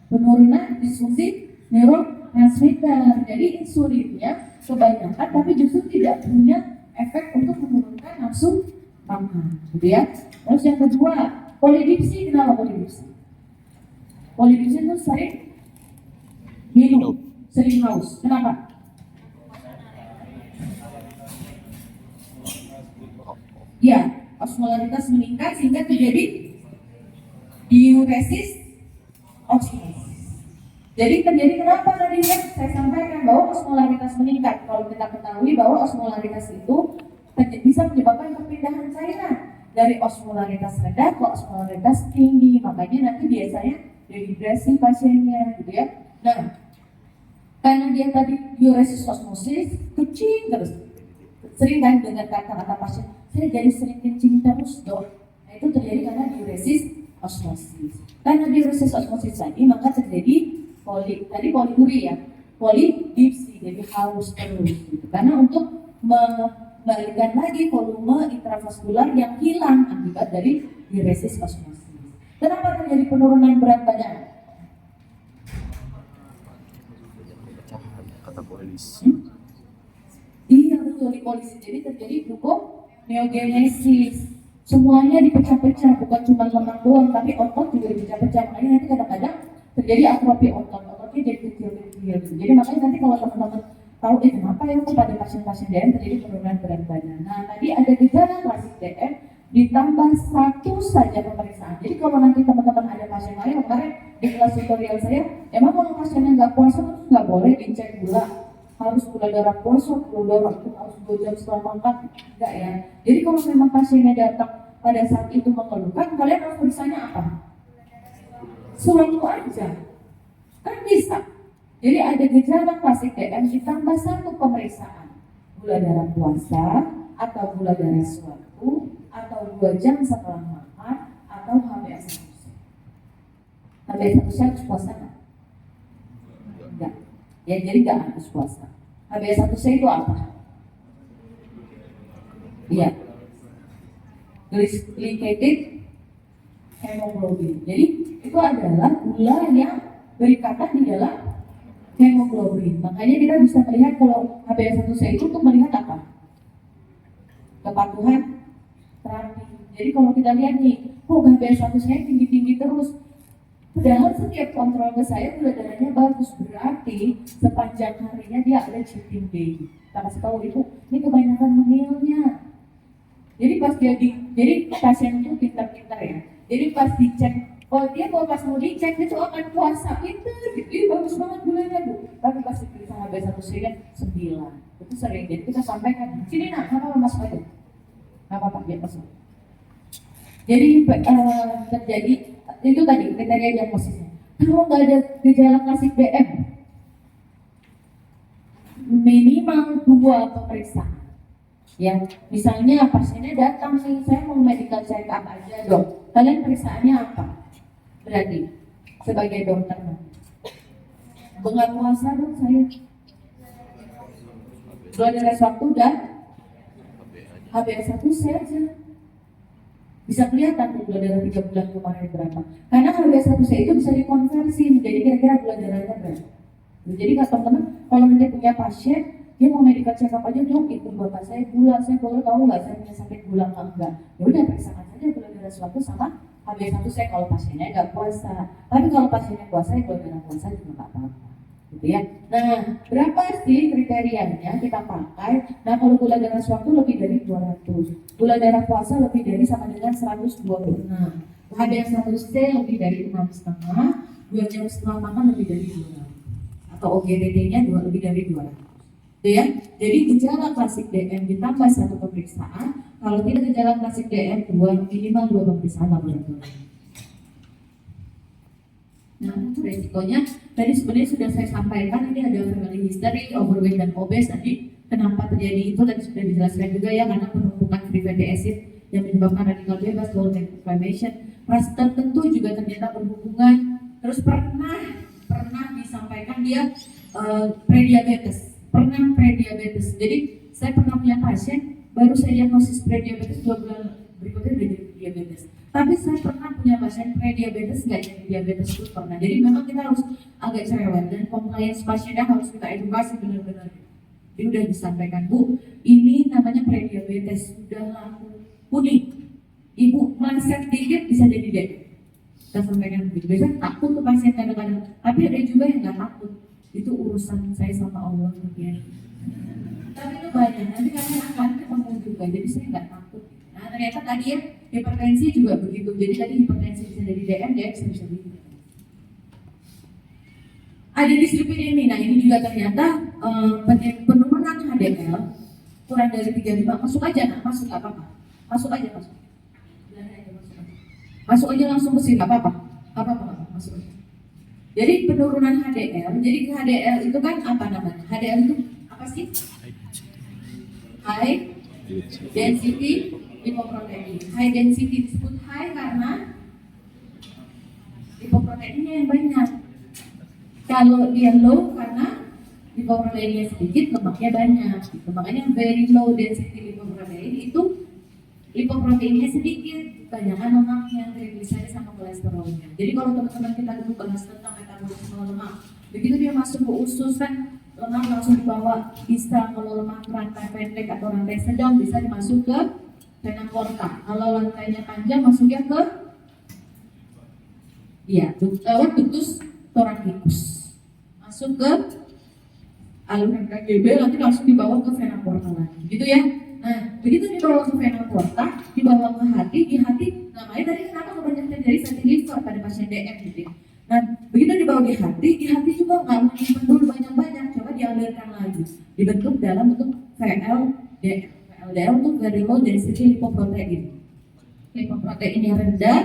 Penurunan disfungsi neurotransmitter. Jadi insulinnya kebanyakan tapi justru tidak punya efek untuk menurunkan nafsu makan, gitu ya. Terus yang kedua, polidipsi. Kenapa polidipsi? Polidipsi itu sering minum, sering haus. Kenapa? Ya, osmolaritas meningkat sehingga terjadi diuresis oksimosis. Jadi terjadi kenapa tadi ya saya sampaikan bahwa osmolaritas meningkat. Kalau kita ketahui bahwa osmolaritas itu bisa menyebabkan perpindahan cairan dari osmolaritas rendah ke osmolaritas tinggi. Makanya nanti biasanya dehidrasi pasiennya, gitu ya. Nah, karena dia tadi diuresis osmosis, kencing terus. Sering kan dengan kata-kata pasien, saya jadi sering kencing terus dok. Nah itu terjadi karena diuresis osmosis. Karena diuresis osmosis tadi maka terjadi poliuri ya, polidipsi, jadi haus terus gitu. Karena untuk membalikan lagi volume intravaskular yang hilang akibat dari diuresis osmosis. Kenapa terjadi penurunan berat badan? Pecahan kata polisi. Iya betul, di polisi. Jadi terjadi gluconeogenesis. Semuanya dipecah-pecah, bukan cuma lemak doang, tapi otot juga dipecah-pecah. Makanya nanti kadang-kadang terjadi atrofi otot, ototnya jadi kecil-kecil. Jadi makanya nanti kalau teman-teman tahu kenapa ya kok pada pasien-pasien DM terjadi penurunan berat badan. Nah tadi ada gejala klasik DM ditambah satu saja pemeriksaan. Jadi kalau nanti teman-teman ada pasien lain, kemarin di kelas tutorial saya, emang kalau pasiennya nggak puasa terus nggak boleh dicek gula, harus gula darah puasa, gula darah itu harus 2 jam setelah makan, enggak ya. Jadi kalau memang pasiennya datang pada saat itu mengeluhkan, kalian harus periksanya apa? Suatu aja, kan bisa. Jadi ada gejala klasik DM ditambah satu pemeriksaan, gula darah puasa atau gula darah suatu atau 2 jam setelah makan atau HbA1c. HbA1c harus puasa kan? Enggak. Ya jadi nggak harus puasa. HbA1c itu apa? Iya. Glycated hemoglobin. Jadi itu adalah gula yang berikatan di dalam hemoglobin. Makanya kita bisa melihat kalau HbA1c itu untuk melihat apa? Kepatuhan terapi. Jadi kalau kita lihat nih, kok HbA1c tinggi-tinggi terus. Padahal setiap kontrol ke saya gula darahnya bagus, berarti sepanjang harinya dia ada cheating day. Kita kasih tahu ibu, ini kebanyakan menilnya. Jadi pas jadi pasien itu pintar-pintar ya. Jadi pas dicek, oh dia kalau pas mau dicek itu akan puasa, pintar, gitu, bagus banget gulanya bu. Tapi pas diperiksa HbA1c kan 9, itu sering. Jadi kita sampaikan, sini nak, apa masuk aja, nggak apa-apa dia masuk. Jadi terjadi itu tadi kriteria diagnosisnya. Kalau nggak ada gejala klasik DM, minimal 2 pemeriksaan. Ya, misalnya pasiennya datang nih, saya mau medical check up aja dok. Kalian periksaannya apa? Berarti sebagai dokter, nggak puasa dong saya. Gula darah suatu dan HbA1c aja. Bisa kelihatan tuh gula darah 3 bulan kemarin berapa. Karena HbA1c itu bisa dikonversi menjadi kira-kira gula darahnya berapa. Jadi kata teman-teman, kalau nanti punya pasien, dia mau medical check up aja dong, itu bapak saya gula, saya boleh tahu nggak saya punya sakit gula enggak? Ya udah periksakan saja gula darah suatu sama HbA1c kalau pasiennya nggak puasa. Tapi kalau pasiennya puasa, ya gula darah puasa juga nggak apa-apa. Gitu ya. Nah, berapa sih kriterianya kita pakai? Nah, kalau gula darah suatu lebih dari 200, gula darah puasa lebih dari sama dengan 126, HbA1c lebih dari 6,5, 2 jam setelah makan lebih dari 200, atau OGTT-nya lebih dari 200. Itu ya. Jadi gejala klasik DM ditambah 1 pemeriksaan. Kalau tidak gejala klasik DM, minimal 2 pemeriksaan laboratorium. Nah, resikonya tadi sebenarnya sudah saya sampaikan, ini ada family history, overweight dan obes. Tadi kenapa terjadi itu tadi sudah dijelaskan juga ya, karena penumpukan free fatty acid yang menyebabkan radikal bebas, low inflammation. Ras tertentu juga ternyata berhubungan. Terus pernah disampaikan dia prediabetes, Jadi saya pernah punya pasien, baru saya diagnosis prediabetes 2 bulan berikutnya udah jadi diabetes. Tapi saya pernah punya pasien prediabetes nggak jadi diabetes itu pernah. Jadi memang kita harus agak cerewet dan compliance pasiennya harus kita edukasi benar-benar. Dia udah disampaikan, Bu, ini namanya prediabetes, sudah laku kuning. Ibu meleset dikit bisa jadi diabetes. Kita sampaikan begitu. Biasanya takut ke pasien kadang-kadang, tapi ada juga yang nggak takut. Itu urusan saya sama Allah ya. Tapi itu banyak, nanti kalian akan ketemu juga, jadi saya nggak takut. Nah ternyata tadi ya, hipertensi juga begitu. Jadi tadi hipertensi bisa jadi DM bisa jadi ada distribusi ini. Nah ini juga ternyata penurunan HDL kurang dari 35, masuk aja, nah masuk nggak apa-apa, masuk aja. Masuk aja langsung ke sini, nggak apa-apa, masuk aja. Jadi penurunan HDL, jadi HDL itu kan apa namanya? HDL itu apa sih? High density lipoprotein. High density disebut high karena lipoproteinnya yang banyak. Kalau dia low karena lipoproteinnya sedikit, lemaknya banyak. Gitu. Makanya very low density lipoprotein itu lipoproteinnya sedikit, banyakan lemaknya, trigliserid sama kolesterolnya. Jadi kalau teman-teman kita dulu bahas tentang metabolisme lemak, begitu dia masuk ke usus kan lemak langsung dibawa, bisa kalau lemak rantai pendek atau rantai sedang bisa dimasuk ke vena porta. Kalau rantainya panjang masuknya ke lewat ductus thoracic, masuk ke alur KGB, nanti langsung dibawa ke vena porta lagi, gitu ya. Nah, begitu dibawa ke vena porta, dibawa ke hati, di hati namanya tadi kenapa kebanyakan terjadi fatty liver pada pasien DM gitu ya. Nah, begitu dibawa di hati juga nggak menyimpan dulu banyak-banyak, coba dialirkan lagi, dibentuk dalam bentuk VLDL. VLDL untuk very low density lipoprotein. Lipoproteinnya rendah,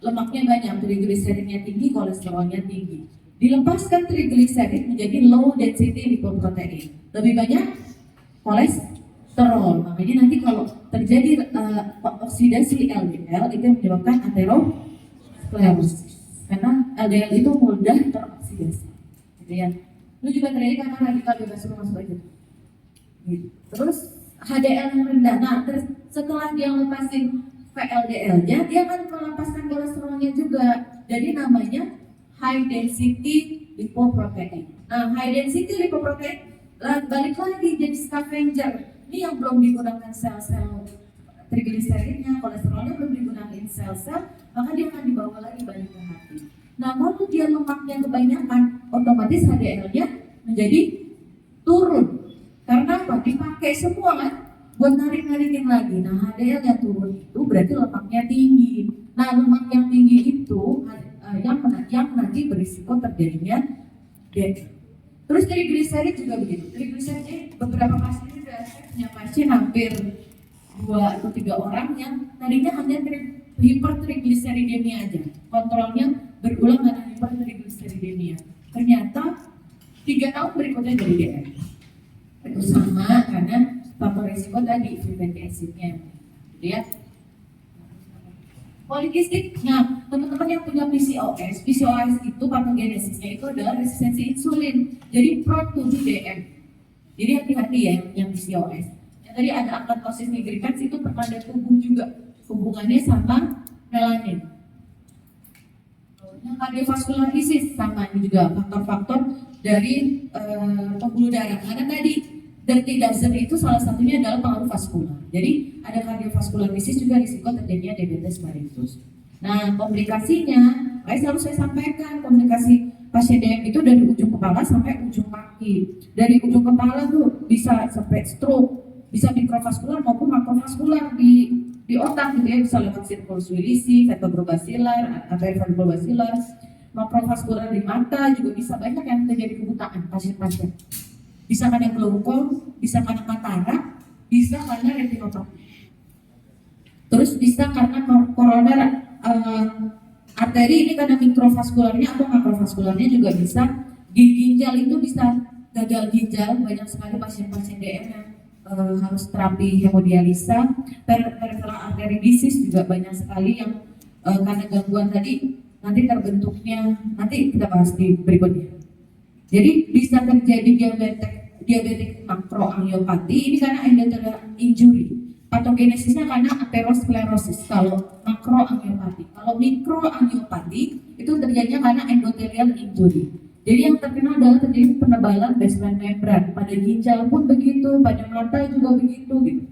lemaknya banyak, trigliseridnya tinggi, kolesterolnya tinggi. Dilepaskan trigliserid menjadi low density lipoprotein, lebih banyak kolesterol. Makanya nanti kalau terjadi oksidasi LDL itu yang menyebabkan aterosklerosis. Karena LDL itu mudah teroksidasi. Gitu ya. Itu juga terjadi karena radikal bebas masuk aja. Gitu. Terus HDL yang rendah. Nah, setelah dia lepasin VLDL-nya, dia akan melepaskan kolesterolnya juga. Jadi namanya high density lipoprotein. Nah, high density lipoprotein balik lagi jadi scavenger. Ini yang belum digunakan sel-sel trigliseridnya, kolesterolnya belum digunakan sel-sel, maka dia akan dibawa lagi balik ke hati. Nah, kalau dia lemaknya kebanyakan, otomatis HDL-nya menjadi turun. Karena apa? Dipakai semua kan buat narik-narikin lagi. Nah, HDL yang turun itu berarti lemaknya tinggi. Nah, lemak yang tinggi itu yang nanti berisiko terjadinya diabetes. Terus trigliserid juga begitu. Trigliserid beberapa pasien juga, saya punya pasien hampir 2 atau 3 orang yang tadinya hanya hipertrigliseridemia aja. Kontrolnya berulang karena hipertrigliseridemia. Ternyata 3 tahun berikutnya jadi DM. Itu sama karena faktor risiko tadi fatty acidnya. Gitu ya. Polikistik, nah teman-teman yang punya PCOS itu patogenesisnya itu adalah resistensi insulin, jadi prone to DM. Jadi hati-hati ya yang PCOS. Yang tadi ada akanthosis nigricans itu pertanda tubuh juga, hubungannya sama melanin. Yang cardiovascular disease sama ini juga faktor-faktor dari pembuluh darah. Karena tadi dirty dozen itu salah satunya adalah pengaruh vaskular. Jadi ada cardiovascular disease juga risiko terjadinya diabetes mellitus. Nah, komplikasinya, selalu saya sampaikan komplikasi pasien DM itu dari ujung kepala sampai ujung kaki. Dari ujung kepala tuh bisa sampai stroke, bisa mikrovaskular maupun makrovaskular di otak gitu ya, bisa lewat circulus wilisi, vertebrobasilar, arteriovalvulobasilar, makrovaskular di mata juga bisa, banyak yang terjadi kebutaan pasien-pasien. Bisa karena glaukom, bisa karena katarak, bisa karena retinopati. Terus bisa karena koroner arteri, ini karena mikrovaskularnya atau makrovaskularnya juga bisa. Ginjal itu bisa gagal ginjal, banyak sekali pasien-pasien DM yang harus terapi hemodialisa. Peripheral artery disease juga banyak sekali yang karena gangguan tadi nanti terbentuknya, nanti kita bahas di berikutnya. Jadi bisa terjadi diabetik makroangiopati, ini karena endothelial injury. Patogenesisnya karena aterosklerosis kalau makroangiopati. Kalau mikroangiopati itu terjadinya karena endothelial injury. Jadi yang terkenal adalah terjadi penebalan basement membran. Pada ginjal pun begitu, pada mata juga begitu gitu.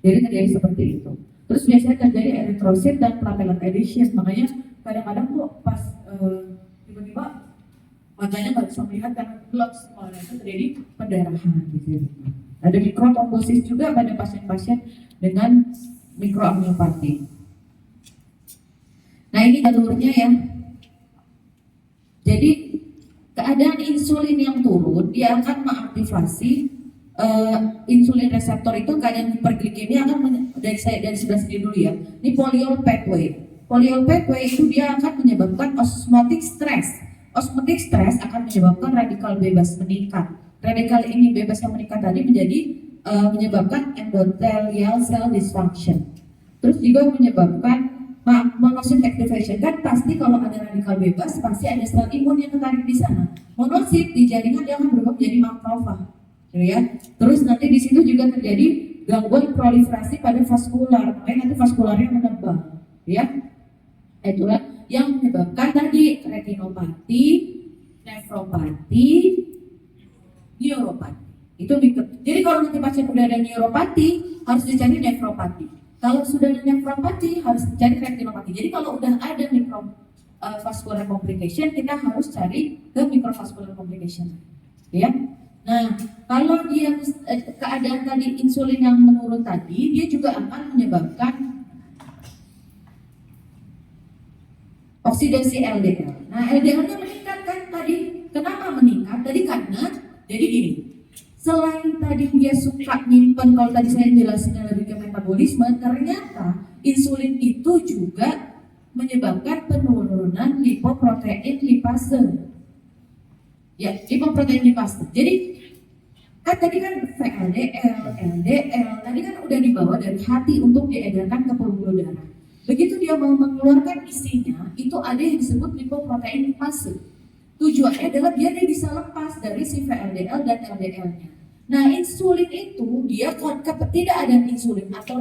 Jadi terjadi seperti itu. Terus biasanya terjadi erythrocyte dan platelet adhesion. Makanya kadang-kadang kok pas tiba-tiba matanya nggak bisa melihat karena blood, semuanya itu terjadi pendarahan gitu. Ada mikrotrombosis juga pada pasien-pasien dengan mikroangiopati. Nah, ini jalurnya ya. Jadi keadaan insulin yang turun, dia akan mengaktifasi insulin reseptor itu. Keadaan hiperglikemia akan dari sebelah sini dulu ya. Ini polyol pathway. Polyol pathway itu dia akan menyebabkan osmotic stress. Osmotic stress akan menyebabkan radikal bebas meningkat. Radikal ini bebas yang meningkat tadi menyebabkan endothelial cell dysfunction. Terus juga menyebabkan monocyte activation. Kan pasti kalau ada radikal bebas pasti ada sel imun yang tertarik di sana. Monocyte di jaringan dia akan berubah menjadi makrofag. ya. Terus nanti di situ juga terjadi gangguan proliferasi pada vaskular, makanya nanti vaskularnya menebal, ya. Itulah yang menyebabkan tadi retinopati, nefropati, neuropati. Itu jadi kalau nanti pasien udah ada neuropati harus dicari nefropati. Kalau sudah ada nefropati harus dicari retinopati. Jadi kalau udah ada microvascular complication kita harus cari ke microvascular complication, ya. Nah, kalau dia keadaan tadi insulin yang menurun tadi, dia juga akan menyebabkan oksidasi LDL. Nah, LDL-nya meningkat kan tadi. Kenapa meningkat? Tadi karena jadi gini. Selain tadi dia suka nyimpen, kalau tadi saya jelasin lebih ke metabolisme, ternyata insulin itu juga menyebabkan penurunan lipoprotein lipase. Ya, lipoprotein lipase. Jadi kan tadi kan VLDL, LDL, tadi kan udah dibawa dari hati untuk diedarkan ke pembuluh darah. Begitu dia mau mengeluarkan isinya, itu ada yang disebut lipoprotein lipase. Tujuannya adalah biar dia bisa lepas dari si VLDL dan LDL-nya. Nah, insulin itu dia tidak ada insulin atau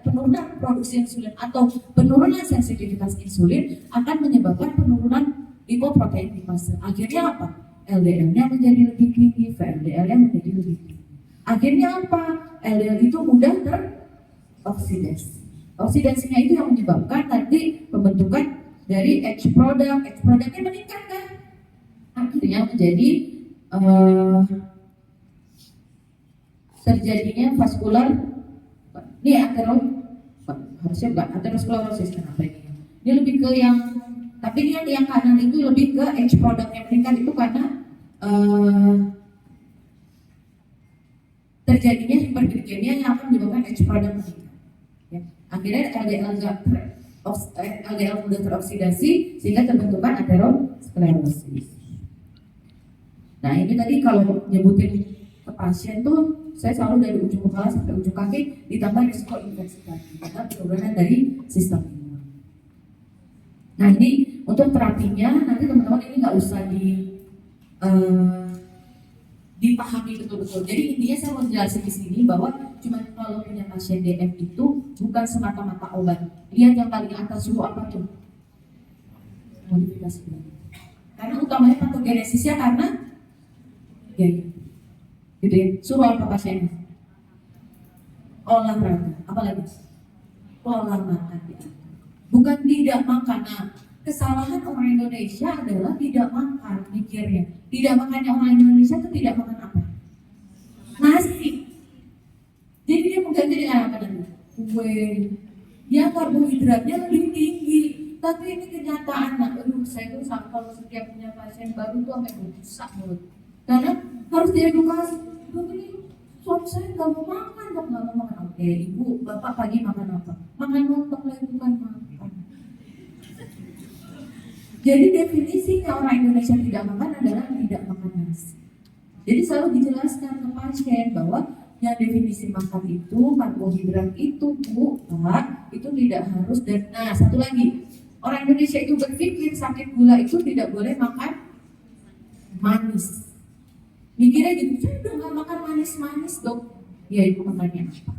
penurunan produksi insulin atau penurunan sensitivitas insulin akan menyebabkan penurunan lipoprotein lipase. Akhirnya apa? LDL-nya menjadi lebih tinggi, VLDL-nya menjadi lebih tinggi. Akhirnya apa? LDL itu mudah teroksidasi. Oksidasinya itu yang menyebabkan nanti pembentukan dari H product. H productnya meningkat kan? Akhirnya menjadi terjadinya vaskular, ini harusnya enggak, aterosklerosis kenapa ini? Ini lebih ke yang, tapi ini yang kanan itu lebih ke H product yang meningkat itu karena terjadinya hiperglikemia yang akan menyebabkan H product meningkat. Ya. Akhirnya LDL mudah teroksidasi sehingga terbentukkan aterosklerosis. Nah ini tadi kalau nyebutin ke pasien tuh saya selalu dari ujung kepala sampai ujung kaki ditambah risiko infeksi tadi karena penurunan dari sistem imun. Nah ini untuk terapinya nanti teman-teman ini nggak usah dipahami betul-betul. Jadi intinya saya mau jelasin di sini bahwa cuma kalau punya pasien DF itu bukan semata-mata obat. Lihat yang paling atas suruh apa tuh? Modifikasi gula. Karena utamanya patogenesisnya karena gaya. Gitu ya, suruh apa pasiennya? Olahraga, apalagi? Pola makan ya. Bukan tidak makan. Nah, kesalahan orang Indonesia adalah tidak makan, mikirnya. Tidak makannya orang Indonesia itu tidak makan apa? Nasi. Jadi dia mengganti dengan apa nanti? Kue. Ya karbohidratnya lebih tinggi. Tapi ini kenyataan, aduh saya tuh kalau setiap punya pasien baru tuh sampai rusak mulut. Karena harus diedukasi. Ini suami saya nggak mau makan, nggak mau makan. Oke, ibu, bapak pagi makan apa? Makan lontong lah, bukan makan. Jadi definisinya orang Indonesia tidak makan adalah tidak makan nasi. Jadi selalu dijelaskan ke pasien bahwa yang definisi makan itu karbohidrat itu bu, pak, itu tidak harus. Dan nah satu lagi, orang Indonesia itu berpikir sakit gula itu tidak boleh makan manis. Mikirnya gitu, saya udah gak makan manis-manis dok. Ya ibu makannya apa?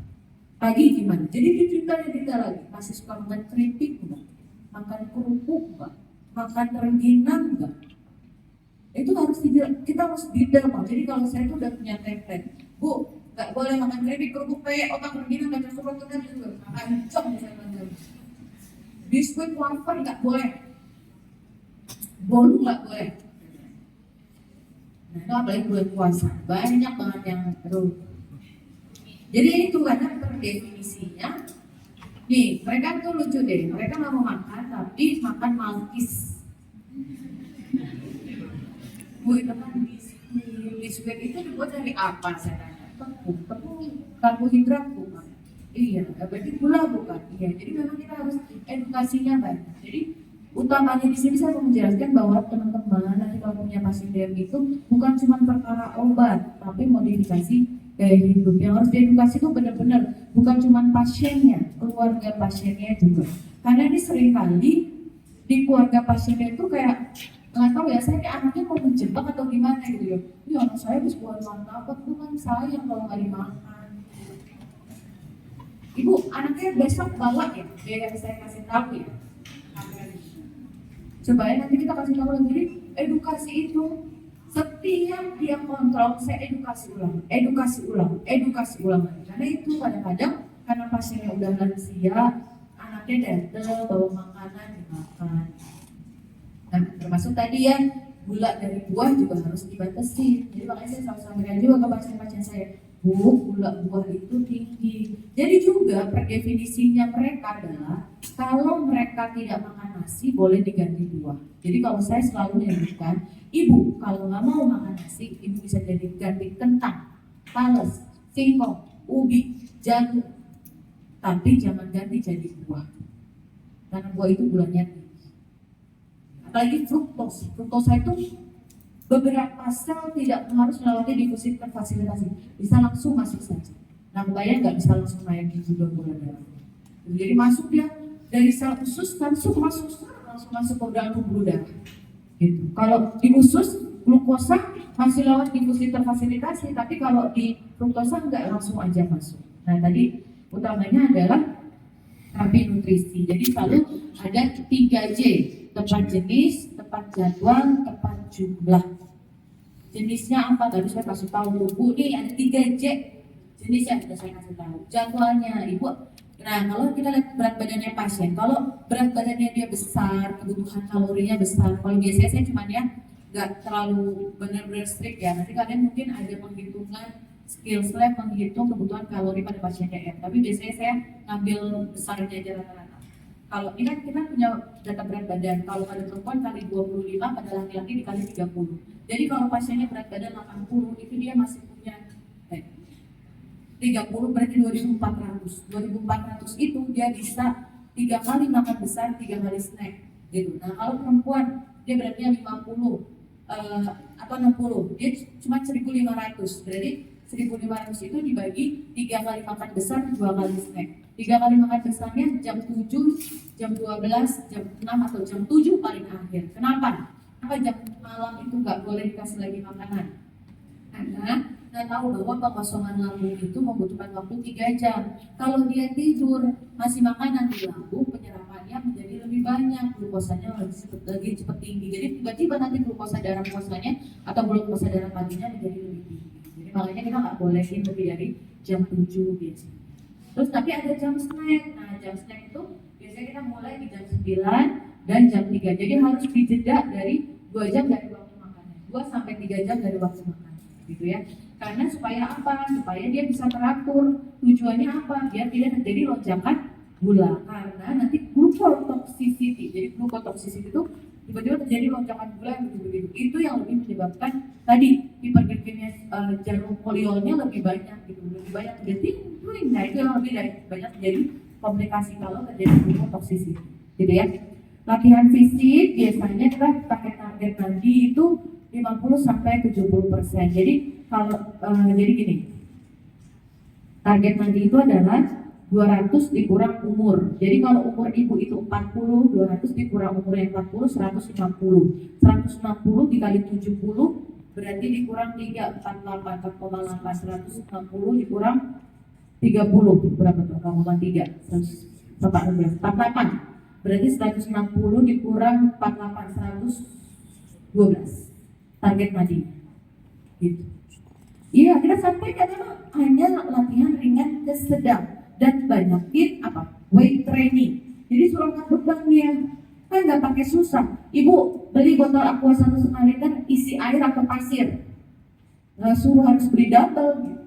Pagi gimana? Jadi detail lagi, masih suka makan keripik enggak? Makan kerupuk enggak? Makan rengginang enggak? Itu harus kita harus detail Pak. Jadi kalau saya tuh udah punya template, bu, gak boleh makan keripik, kerupuk, otak rengginang, gak tersuruh juga. Ancam saya bilang. Biskuit wafer gak boleh. Bolu gak boleh. Nah, itu apalagi bulan puasa, banyak banget yang aduh. Jadi itu karena terdefinisinya. Nih, mereka tuh lucu deh, mereka nggak mau makan tapi makan malkis. Bu, itu kan biskuit itu dibuat dari apa saya tanya? Tepung, karbohidrat bukan? Iya, berarti gula bukan? Iya, jadi memang kita harus edukasinya banyak. Jadi utamanya di sini saya mau menjelaskan bahwa teman-teman nanti kalau punya pasien DM itu bukan cuma perkara obat, tapi modifikasi gaya hidup. Yang harus diedukasi itu benar-benar bukan cuma pasiennya, keluarga pasiennya juga. Karena ini seringkali di keluarga pasiennya itu kayak nggak tahu ya, saya kayak anaknya mau menjebak atau gimana gitu ya. Ini anak saya habis buat martabak, tuh kan sayang kalau nggak dimakan. Ibu, anaknya besok bawa ya, biar saya kasih tahu ya. Coba ya nanti kita kasih tahu lagi. Jadi edukasi itu setiap dia kontrol, saya edukasi ulang lagi. Karena itu kadang-kadang karena pasiennya udah lansia, anaknya datang bawa makanan dimakan. Nah, termasuk tadi ya, gula dari buah juga harus dibatasi. Jadi makanya saya selalu sampaikan juga ke pasien-pasien saya, Bu, gula buah itu tinggi. Jadi juga per definisinya mereka adalah kalau mereka tidak makan nasi boleh diganti buah. Jadi kalau saya selalu menyebutkan, ibu kalau nggak mau makan nasi, ibu bisa jadi ganti kentang, talas, singkong, ubi, jagung. Tapi jangan ganti jadi buah. Karena buah itu gulanya tinggi. Apalagi fruktosa itu beberapa sel tidak harus melewati difusi terfasilitasi, bisa langsung masuk saja. Nah, kebayang nggak bisa langsung naik di gula darah. Jadi masuk dia dari sel usus langsung masuk ke dalam pembuluh darah. Gitu. Kalau di usus glukosa masih lewat difusi terfasilitasi, tapi kalau di fruktosa nggak langsung aja masuk. Nah, tadi utamanya adalah terapi nutrisi. Jadi selalu ada 3J, tepat jenis, tepat jadwal, tepat jumlah. Jenisnya apa? Tadi saya kasih tahu Bu, nih ada 3J jenisnya, sudah saya kasih tahu. Jadwalnya, Ibu. Nah, kalau kita lihat berat badannya pasien, kalau berat badannya dia besar, kebutuhan kalorinya besar. Kalau biasanya saya cuma ya nggak terlalu benar-benar strict ya. Nanti kalian mungkin ada penghitungan skills lab menghitung kebutuhan kalori pada pasien DM. Tapi biasanya saya ngambil besarnya aja rata-rata. Kalau ini kan kita punya data berat badan, kalau pada perempuan kali 25, pada laki-laki dikali 30. Jadi kalau pasiennya berat badan 80, itu dia masih punya 30 berarti 2400. 2400 itu dia bisa 3 kali makan besar, 3 kali snack gitu. Nah, kalau perempuan dia beratnya 50 atau 60, dia cuma 1500. Berarti 1500 itu dibagi 3 kali makan besar, 2 kali snack. 3 kali makan besarnya jam 7, jam 12, jam 6 atau jam 7 paling akhir. Kenapa? Kenapa jam malam itu nggak boleh dikasih lagi makanan? Karena kita tahu bahwa pengosongan lambung itu membutuhkan waktu 3 jam. Kalau dia tidur masih makanan di lambung, penyerapannya menjadi lebih banyak, glukosanya lagi cepat tinggi. Jadi tiba-tiba nanti glukosa darah puasanya atau glukosa darah paginya menjadi lebih tinggi. Jadi makanya kita nggak bolehin lebih dari jam 7 biasanya. Terus tapi ada jam snack. Nah, jam snack itu biasanya kita mulai di jam 9 dan jam 3. Jadi harus dijeda dari 2 jam dari waktu makannya. 2 sampai 3 jam dari waktu makan. Gitu ya. Karena supaya apa? Supaya dia bisa teratur. Tujuannya apa? Biar tidak terjadi lonjakan gula. Karena nanti glukotoxicity. Jadi glukotoxicity itu tiba-tiba terjadi lonjakan gula yang begitu-begitu. Itu yang lebih menyebabkan tadi hiperglikemia jarum poliolnya lebih banyak gitu. Lebih banyak jadi nah itu yang lebih banyak terjadi komplikasi kalau terjadi glukotoxicity. Gitu ya. Latihan fisik biasanya kita pakai target tadi itu 50 sampai 70%. Jadi kalau jadi gini, target nanti itu adalah 200 dikurang umur. Jadi kalau umur ibu itu 40, 200 dikurang umurnya 40, 150. 160 dikali 70 berarti dikurang 3, 48, 4,8. 160 dikurang 30 berapa tuh? 0,3, 48. Berarti 160 dikurang 48, 112 target tadi. Gitu. Iya, kita sampaikan hanya latihan ringan ke sedang dan banyakin apa? Weight training. Jadi suruh ngangkat beban dia. Kan nggak pakai susah. Ibu beli botol aqua 1,5 liter isi air atau pasir. Nggak suruh harus beli double.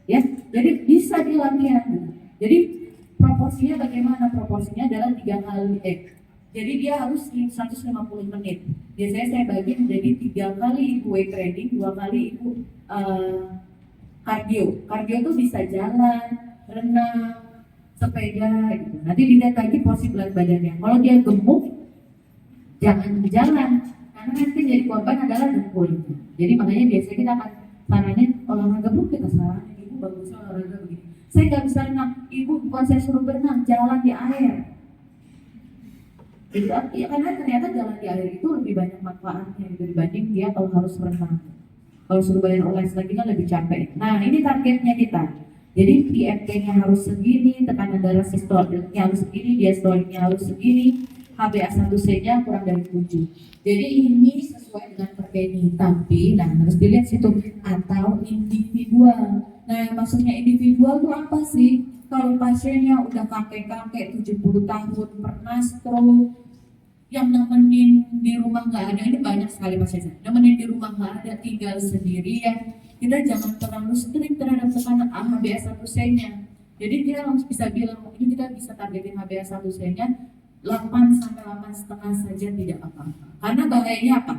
Ya, jadi bisa dilatihan. Jadi proporsinya bagaimana? Proporsinya adalah 3 kali jadi dia harus 150 menit. Biasanya saya bagi menjadi 3 kali ibu weight training, 2 kali ibu kardio. Kardio itu bisa jalan, renang, sepeda gitu. Nanti dilihat lagi porsi berat badannya. Kalau dia gemuk, jangan berjalan. Karena nanti jadi korban adalah dengkulnya. Jadi makanya biasanya kita akan saranin olahraga gemuk, kita saranin ibu bagusnya olahraga begini. Saya nggak bisa renang, ibu bukan saya suruh berenang, jalan di air. Itu ya karena ternyata jalan di air itu lebih banyak manfaatnya gitu dibanding dia kalau harus renang. Kalau suruh bayar les lagi kan lebih capek. Nah ini targetnya kita. Jadi IMP-nya harus segini, tekanan darah sistoliknya harus segini, diastoliknya harus segini, HbA1c-nya kurang dari 7. Jadi ini sesuai dengan per ini. Tapi, nah harus dilihat situ atau individual. Nah maksudnya individual itu apa sih? Kalau pasiennya udah kakek-kakek 70 tahun pernah stroke, yang nemenin di rumah nggak ada, ini banyak sekali pasien nemenin di rumah nggak ada, tinggal sendirian, kita jangan terlalu strict terhadap tekanan HbA1c-nya. Jadi dia langsung bisa bilang ini kita bisa targetin HbA1c-nya 8 sampai 8,5 saja tidak apa-apa. Karena bahayanya apa?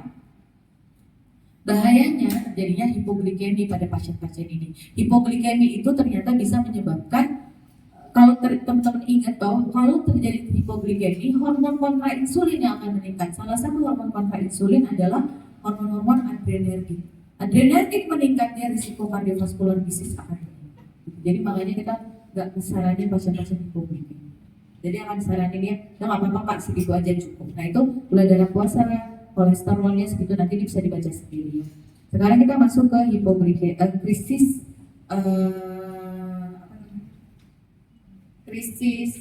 Bahayanya jadinya hipoglikemi pada pasien-pasien ini. Hipoglikemi itu ternyata bisa menyebabkan, kalau teman-teman ingat bahwa kalau terjadi hipoglikemi, hormon kontrainsulin yang akan meningkat. Salah satu hormon kontrainsulin adalah hormon-hormon adrenergik. Adrenergik meningkatnya risiko kardiovaskular disease akan meningkat. Jadi makanya kita nggak saranin pasien-pasien hipoglikemi. Jadi akan saranin dia, nggak apa-apa Pak, segitu aja cukup. Nah itu gula darah puasa, kolesterolnya segitu, nanti bisa dibaca sendiri. Sekarang kita masuk ke krisis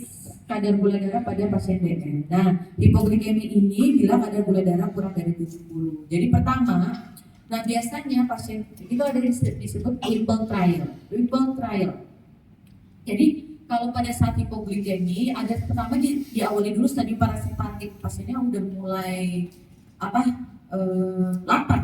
kadar gula darah pada pasien DM. Nah, hipoglikemi ini bila kadar gula darah kurang dari 70. Jadi pertama, nah biasanya pasien itu ada disebut Whipple trial. Jadi kalau pada saat hipoglikemi ada pertama diawali dulu stadium parasimpatik, pasiennya udah mulai lapar,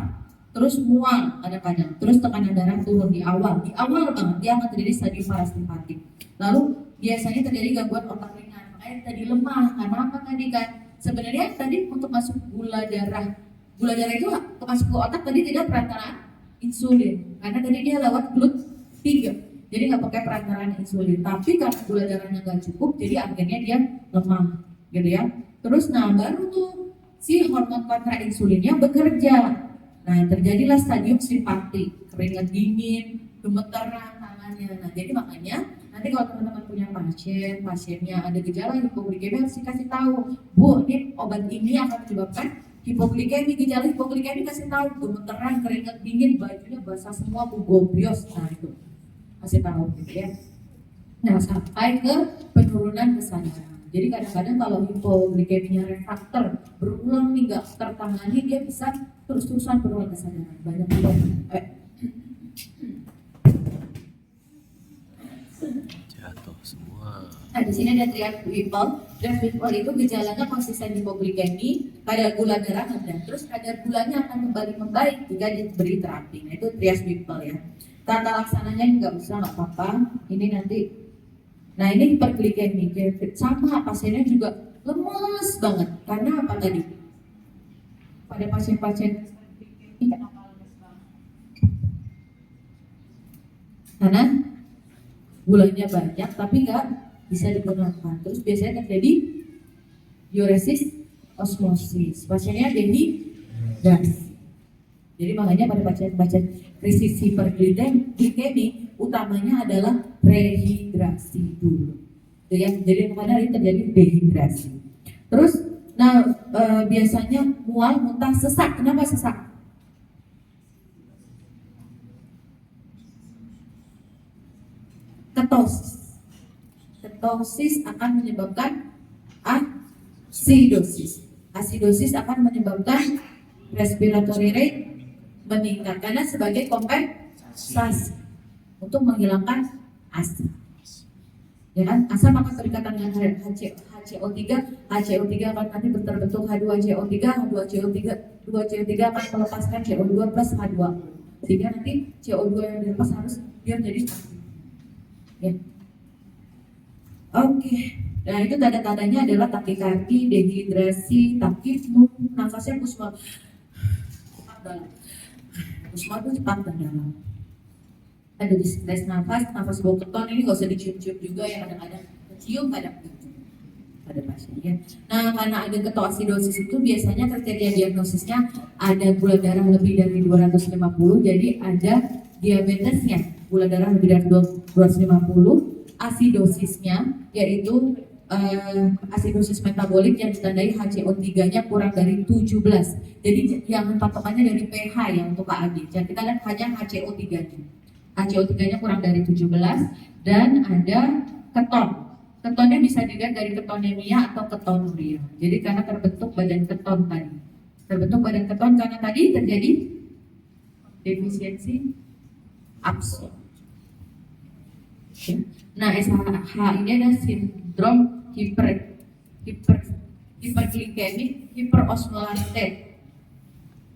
terus mual kadang-kadang, terus tekanan darah turun di awal banget dia akan terjadi stadium parasimpatik. Lalu biasanya terjadi gangguan otak ringan, makanya tadi lemah. Karena apa tadi kan? Sebenarnya tadi untuk masuk gula darah itu masuk ke otak tadi tidak perantaraan insulin, karena tadi dia lewat GLUT3, jadi nggak pakai perantaraan insulin. Tapi karena gula darahnya nggak cukup, jadi akhirnya dia lemah, gitu ya. Terus nah baru tuh si hormon kontrainsulinnya bekerja. Nah terjadilah stadium simpatik, keringat dingin, gemeteran tangannya. Nah jadi makanya nanti kalau teman-teman punya pasiennya ada gejala hipoglikemi harus dikasih tahu, Bu, ini obat ini akan menyebabkan hipoglikemi. Gejala hipoglikemi kasih tahu, gemeteran, keringat dingin, bajunya basah semua, gobios. Nah itu kasih tahu gitu ya. Nah sampai ke penurunan kesadaran. Jadi kadang-kadang kalau hipoglikeminya refraktor berulang nih nggak tertangani, dia bisa terus-terusan penurunan kesadaran. Banyak juga. Jatuh semua. Nah di sini ada triad Whipple. Triad Whipple itu gejalanya konsisten hipoglikemi, kadar gula darah rendah, terus kadar gulanya akan kembali membaik jika diberi terapi. Nah itu triad Whipple ya. Tata laksananya nggak usah, nggak apa-apa. Ini nanti. Nah ini hiperglikemi, sama pasiennya juga lemas banget. Karena apa tadi? Pada pasien-pasien ini kenapa lemas banget? Karena gulanya banyak tapi nggak bisa digunakan. Terus biasanya terjadi diuresis osmosis, pasiennya dehidrasi. Jadi makanya pada pasien-pasien krisis hiperglikemi utamanya adalah rehidrasi dulu. Jadi makanya ini terjadi dehidrasi. Terus biasanya mual, muntah, sesak. Kenapa sesak? Ketosis akan menyebabkan asidosis. Asidosis akan menyebabkan respiratory rate meningkat karena sebagai kompensasi untuk menghilangkan asam. Ya kan? Asam akan berikatan dengan HCO3. HCO3 akan nanti terbentuk H2CO3. H2CO3 akan melepaskan CO2 plus H2. Sehingga nanti CO2 yang dilepas harus dia menjadi stabil. Ya. Oke. Nah itu tanda-tandanya adalah takikardi, dehidrasi, takipnu, nafasnya kusma cepat dalam. Kusma itu cepat dan dalam. Ada distress nafas bau keton, ini nggak usah dicium-cium juga ya, kadang-kadang cium kadang pada pasiennya. Nah karena ada ketoasidosis itu biasanya kriteria diagnosisnya ada gula darah lebih dari 250, jadi ada diabetesnya, gula darah lebih dari 250, asidosisnya yaitu asidosis metabolik yang ditandai HCO3-nya kurang dari 17. Jadi yang patokannya dari pH ya untuk KAD. Jadi kita lihat hanya HCO3-nya. HCO3-nya kurang dari 17 dan ada keton. Ketonnya bisa dilihat dari ketonemia atau ketonuria. Jadi karena terbentuk badan keton tadi. Terbentuk badan keton karena tadi terjadi defisiensi absorb. Nah, SHH ini adalah sindrom hiperglikemik hiperosmolarite.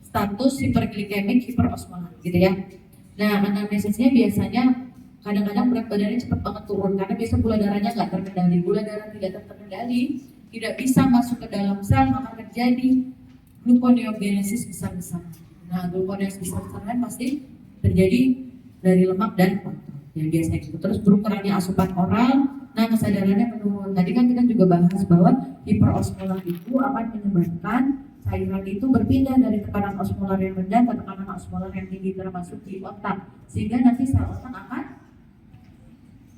Status hiperglikemik hiperosmolar gitu ya. Nah, anamnesisnya biasanya kadang-kadang berat badannya cepat banget turun karena biasa gula darahnya nggak terkendali. Gula darah tidak terkendali, tidak bisa masuk ke dalam sel, maka terjadi gluconeogenesis besar-besaran. Nah, gluconeogenesis besar-besaran pasti terjadi dari lemak dan kotor. Yang biasanya gitu. Terus berkurangnya asupan oral, nah kesadarannya menurun. Tadi kan kita juga bahas bahwa hiperosmolar itu akan menyebabkan cairan itu berpindah dari tekanan osmolar yang rendah ke tekanan osmolar yang tinggi termasuk di otak, sehingga nanti sel otak akan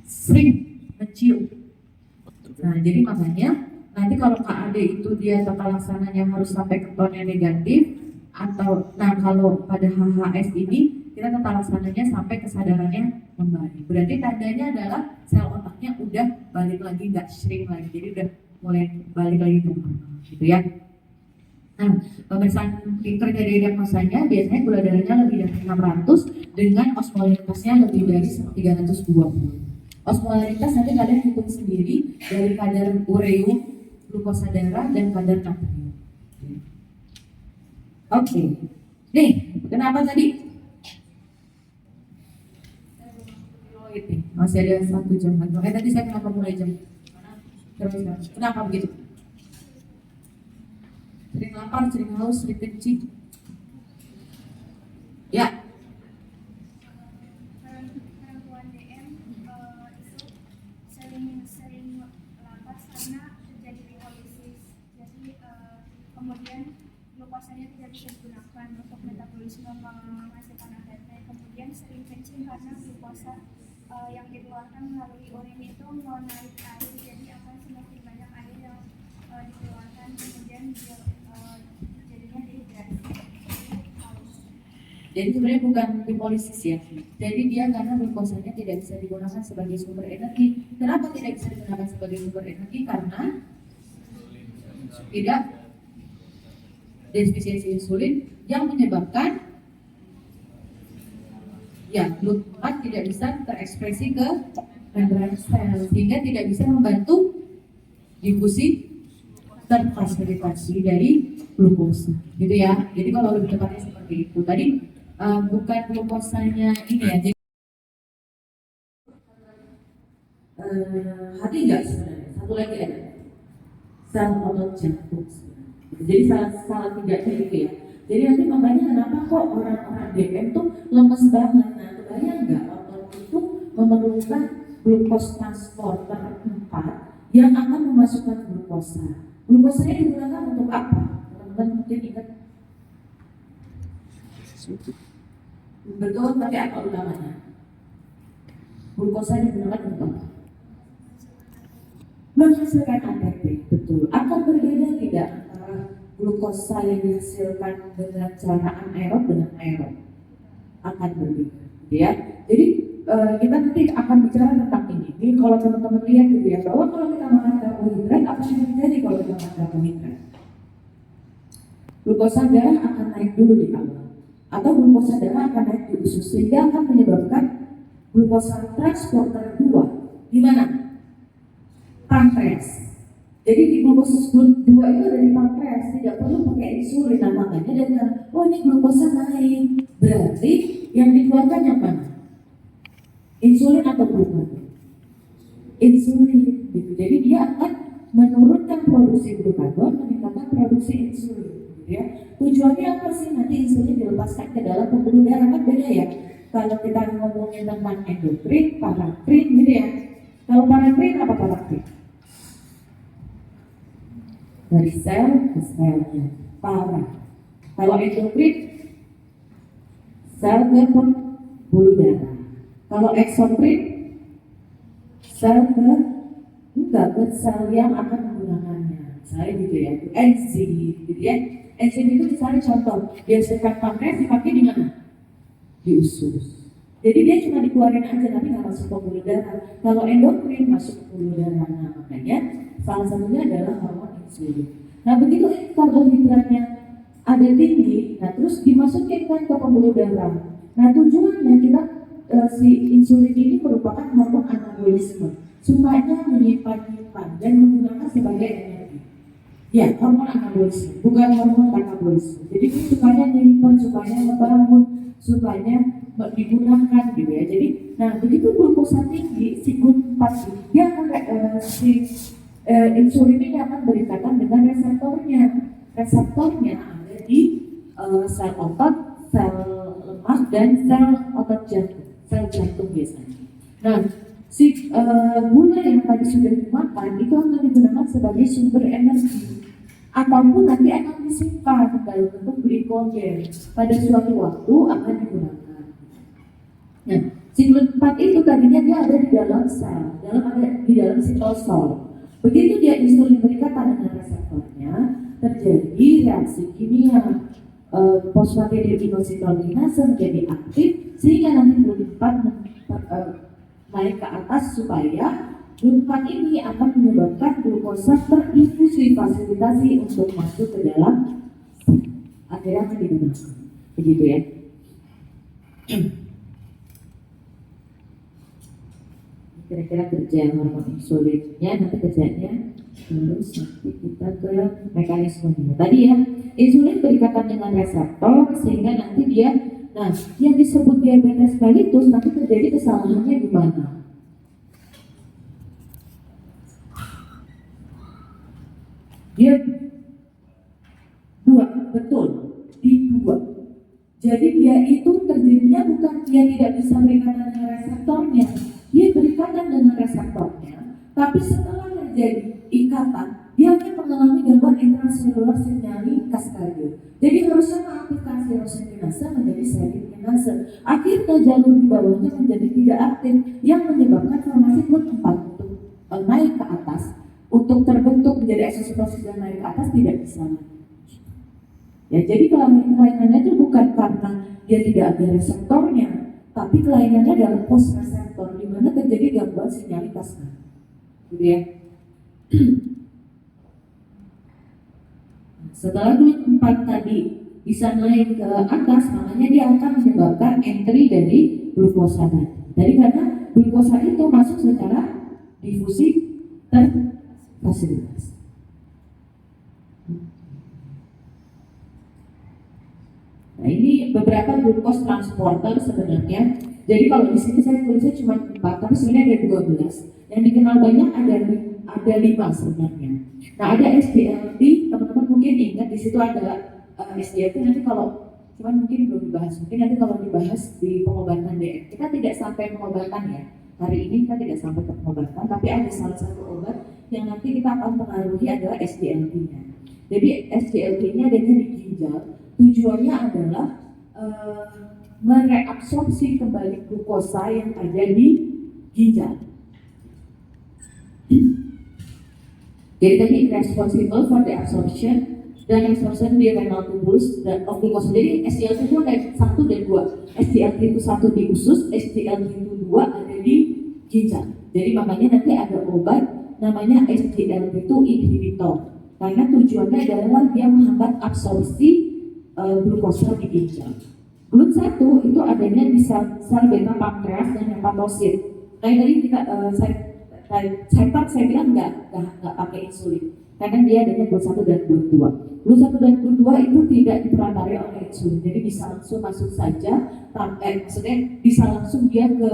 sering mencium. Nah, jadi makanya nanti kalau KAD itu dia tata laksananya harus sampai ketonnya negatif, atau nah kalau pada HHS ini kita tata laksananya sampai kesadarannya kembali. Berarti tandanya adalah sel otaknya udah balik lagi, nggak shrink lagi, jadi udah mulai balik lagi ke normal, gitu ya. Nah, pemeriksaan pinter dari diagnosanya biasanya gula darahnya lebih dari 600 dengan osmolaritasnya lebih dari 320. Osmolaritas nanti kalian hitung sendiri dari kadar ureum, glukosa darah, dan kadar natrium. Oke. Nih, kenapa tadi? Masih ada 1 jam. Makanya tadi saya kenapa mulai jam? Kenapa begitu? Sering lapar, sering haus, sering kencing. Ya. Gangguan DM sering lapar karena terjadi lipolisis. Jadi kemudian glukosanya tidak bisa digunakan untuk metabolisme menghasilkan ATP. Kemudian sering kencing karena glukosa yang dikeluarkan melalui urin itu menarik air, jadi akan semakin banyak air yang dikeluarkan, kemudian jadinya dehidrasi. Jadi sebenarnya bukan lipolisis ya. Jadi dia karena glukosanya tidak bisa digunakan sebagai sumber energi. Kenapa tidak bisa digunakan sebagai sumber energi? Karena tidak defisiensi insulin yang menyebabkan ya glukosa tidak bisa terekspresi ke membran sel, sehingga tidak bisa membantu difusi terfasilitasi dari glukosa, gitu ya. Jadi kalau lebih tepatnya seperti itu. Tadi bukan glukosanya ini ya. Jadi hati enggak sebenarnya. Satu lagi ada sel otot jantung. Jadi salah tiganya itu ya. Jadi nanti makanya kenapa kok orang-orang DM tuh lemes banget. Nah, kebayang nggak otot itu memerlukan glukos transporter 4 yang akan memasukkan glukosa. Glukosanya digunakan untuk apa? Teman-teman mungkin ingat. Betul, tapi apa utamanya? Glukosa digunakan untuk apa? Menghasilkan ATP, betul. Akan berbeda tidak antara glukosa yang dihasilkan dengan cara anaerob dengan aerob? Akan berbeda, ya. Jadi kita nanti akan bicara tentang ini. Ini kalau teman-teman lihat gitu ya, bahwa kalau kita makan karbohidrat, apa yang terjadi kalau kita makan karbohidrat? Glukosa darah akan naik dulu di awal, atau glukosa darah akan naik di usus, sehingga akan menyebabkan glukosa transporter 2 di mana? Pankreas. Jadi di glukosa 2 itu ada di pankreas, tidak perlu pakai insulin. Nah, makanya dan oh ini glukosa naik, berarti yang dikeluarkan yang mana? Insulin atau glukagon? Insulin. Gitu. Jadi dia akan menurunkan produksi glukagon, meningkatkan produksi insulin. Gitu ya. Tujuannya apa sih? Nanti insulin dilepaskan ke dalam pembuluh darah, kan beda ya. Kalau kita ngomongin tentang endokrin, parakrin, gitu ya. Kalau parakrin apa parakrin? Dari sel ke selnya, para. Kalau endokrin, sel ke pembuluh darah. Kalau eksokrin, sel ke dibuka ke sel yang akan menggunakannya. Misalnya gitu ya, enzim gitu ya. Enzim itu misalnya contoh, biasanya pankreas dipakai di mana? Di usus. Jadi dia cuma dikeluarin aja tapi nggak masuk pembuluh darah. Kalau endokrin masuk ke pembuluh darah, nah, makanya salah satunya adalah hormon insulin. Nah begitu karbohidratnya ada tinggi, nah terus dimasukin kan ke pembuluh darah. Nah tujuannya kita si insulin ini merupakan hormon anabolisme supaya menyimpan dan menggunakan sebagai energi. Ya, hormon anabolisme, bukan hormon katabolisme. Jadi ini supaya menyimpan, supaya membangun, supaya digunakan gitu ya. Jadi, nah begitu glukosa tinggi, si GLUT4 dia akan insulin ini akan berikatan dengan reseptornya. Reseptornya ada di sel otot, sel lemak, dan sel otot jantung, sel jantung biasanya. Nah, si gula yang tadi sudah dimakan itu akan digunakan sebagai sumber energi, ataupun nanti akan disimpan dalam bentuk glikogen pada suatu waktu akan digunakan. Nah, si GLUT4 itu tadinya dia ada di dalam sel, di dalam sitosol. Begitu dia insulin berikatan dengan reseptornya, terjadi reaksi kimia fosfatidinosintrollinase menjadi aktif sehingga nanti GLUT4 naik ke atas supaya GLUT4 ini akan menyebabkan glukosa terinfusi fasilitasi untuk masuk ke dalam akhirnya akan digunakan. Begitu ya. Kira-kira kerja hormon insulinnya nanti kerjanya, terus nanti kita ke mekanismenya. Tadi ya, insulin berikatan dengan reseptor sehingga nanti dia, nah yang disebut diabetes mellitus nanti terjadi kesalahannya di mana? Dia dua, betul, di dua. Jadi dia itu terjadinya bukan dia tidak bisa berikatan dengan reseptornya, dia berikatan dengan reseptornya, tapi setelah terjadi ikatan, dia akan mengalami gangguan intraselular signaling kaskade. Jadi harusnya mengaktifkan tirosinase menjadi serotoninase. Akhirnya jalur di bawahnya menjadi tidak aktif, yang menyebabkan formasi GLUT4 untuk naik ke atas, untuk terbentuk menjadi eksocytosis dan naik ke atas tidak bisa. Ya, jadi kelainannya itu bukan karena dia tidak ada reseptornya, tapi kelainannya dalam post reseptor di mana terjadi gangguan sinyalitas, gitu ya. Setelah GLUT4 tadi bisa naik ke atas, makanya dia akan menyebabkan entry dari glukosa tadi. Jadi karena glukosa itu masuk secara difusi terfasilitasi. Nah ini beberapa glukos transporter sebenarnya. Jadi kalau di sini saya tulisnya cuma 4, tapi sebenarnya ada 12. Yang dikenal banyak ada 5 sebenarnya. Nah ada SGLT, teman-teman mungkin ingat di situ ada SGLT nanti kalau cuman mungkin belum dibahas. Mungkin nanti kalau dibahas di pengobatan DM. Kita tidak sampai pengobatan ya. Hari ini kita tidak sampai ke pengobatan, tapi ada salah satu obat yang nanti kita akan pengaruhi adalah SGLT-nya. Jadi SGLT-nya adanya di ginjal. Tujuannya adalah mereabsorpsi kembali glukosa yang ada di ginjal. Jadi tadi responsible for the absorption dan absorption di renal tubulus dan of glucose. Jadi SGLT itu ada 1 dan 2. SGLT itu 1 di usus, SGLT itu 2 ada di ginjal. Jadi makanya nanti ada obat namanya SGLT itu inhibitor. Karena tujuannya adalah dia menghambat absorpsi glukosa di ginjal. GLUT1 itu adanya di sel beta pankreas dan hepatosit. Kayak tadi kita saya bilang nggak pakai insulin karena dia adanya GLUT1 dan GLUT2. GLUT1 dan GLUT2 itu tidak diperantarai oleh insulin, jadi bisa langsung masuk saja. Maksudnya bisa langsung dia ke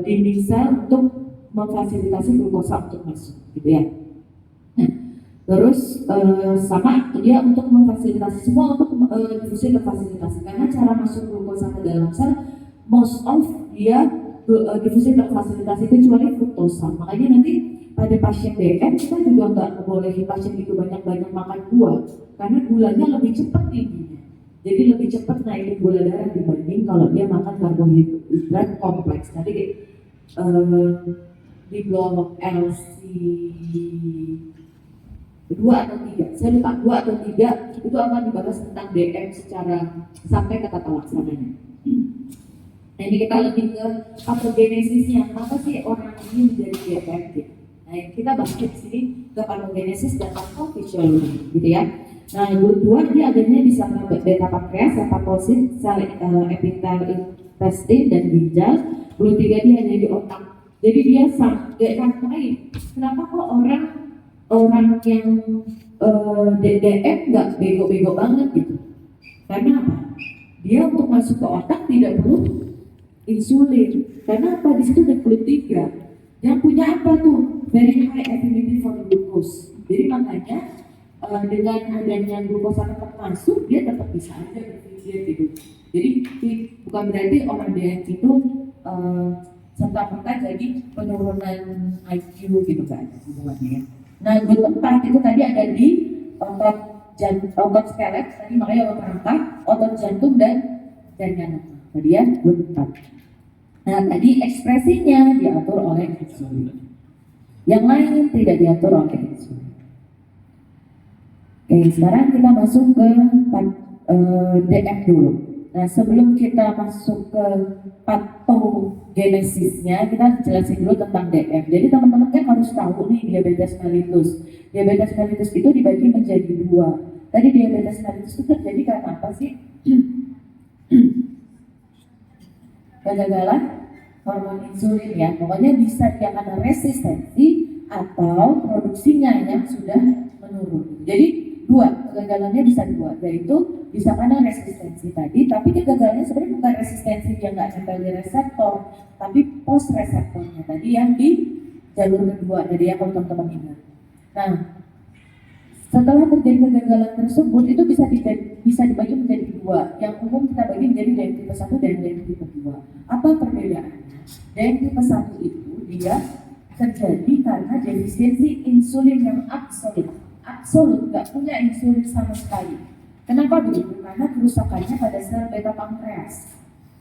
dinding sel untuk memfasilitasi glukosa untuk masuk, gitu ya. Terus sama dia untuk memfasilitasi semua untuk difusi terfasilitasi karena cara masuk glukosa ke dalam sel most of dia difusi terfasilitasi kecuali fruktosa. Makanya nanti pada pasien DM kita juga nggak membolehi pasien itu banyak-banyak makan buah karena gulanya lebih cepat tingginya. Jadi lebih cepat naikin gula darah dibanding kalau dia makan karbohidrat kompleks. Tadi di blok LC 2 atau 3, saya lupa 2 atau 3, itu akan dibahas tentang DM secara sampai ke tata laksananya. Nah ini kita lebih ke patogenesisnya, kenapa sih orang ini menjadi DM gitu. Nah kita bahas di sini ke patogenesis dan patofisiologi gitu ya. Nah yang kedua dia adanya di sama beta pankreas, hepatosit, sel epitel intestin dan ginjal. Yang ketiga dia ada di otak. Jadi dia sangat lain. Kenapa kok orang yang DDM nggak bego-bego banget gitu? Karena apa? Dia untuk masuk ke otak tidak perlu insulin. Karena apa? Di situ ada GLUT3 yang punya apa tuh? Very high affinity for glucose. Jadi makanya dengan adanya glukosa tetap masuk, dia tetap bisa aja berpikir gitu. Jadi bukan berarti orang DM itu serta-merta jadi penurunan IQ gitu kan hubungannya ya. Nah, GLUT4 itu tadi ada di otot skelet, tadi makanya otot rangka, otot jantung dan jaringan. Tadi ya GLUT4. Nah, tadi ekspresinya diatur oleh insulin. Yang lain tidak diatur oleh insulin. Oke, sekarang kita masuk ke DM dulu. Nah, sebelum kita masuk ke patogenesisnya, kita jelasin dulu tentang DM. Jadi teman-teman kan harus tahu nih diabetes mellitus. Diabetes mellitus itu dibagi menjadi 2. Tadi diabetes mellitus itu terjadi karena apa sih? Kegagalan hormon insulin ya. Pokoknya bisa dia karena resistensi atau produksinya yang sudah menurun. Jadi kegagalannya bisa 2, yaitu bisa karena resistensi tadi, tapi kegagalannya sebenarnya bukan resistensi yang nggak nempel di reseptor, tapi post reseptornya tadi yang di jalur kedua, jadi ya kalau teman-teman ingat. Nah, setelah terjadi kegagalan tersebut itu bisa dibagi menjadi 2. Yang umum kita bagi menjadi DM tipe 1 dan DM tipe 2. Apa perbedaannya? DM tipe 1 itu dia terjadi karena defisiensi insulin yang absolut, nggak punya insulin sama sekali. Kenapa begitu? Karena kerusakannya pada sel beta pankreas.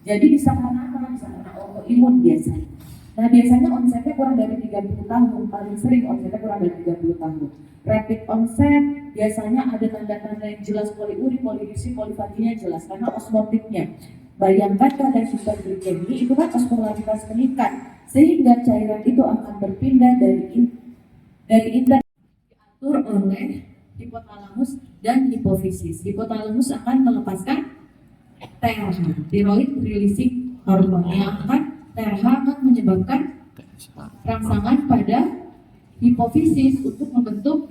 Jadi bisa karena apa? Bisa karena autoimun biasanya. Nah biasanya onsetnya kurang dari 30 tahun, paling sering onsetnya kurang dari 30 tahun. Rapid onset biasanya ada tanda-tanda yang jelas poliuri, polidipsi, polifaginya jelas karena osmotiknya. Bayangkan pada hiperglikemi itu kan osmolaritas meningkat, sehingga cairan itu akan berpindah dari diatur oleh hipotalamus dan hipofisis. Hipotalamus akan melepaskan TRH, thyroid releasing hormone, yang TRH akan menyebabkan rangsangan pada hipofisis untuk membentuk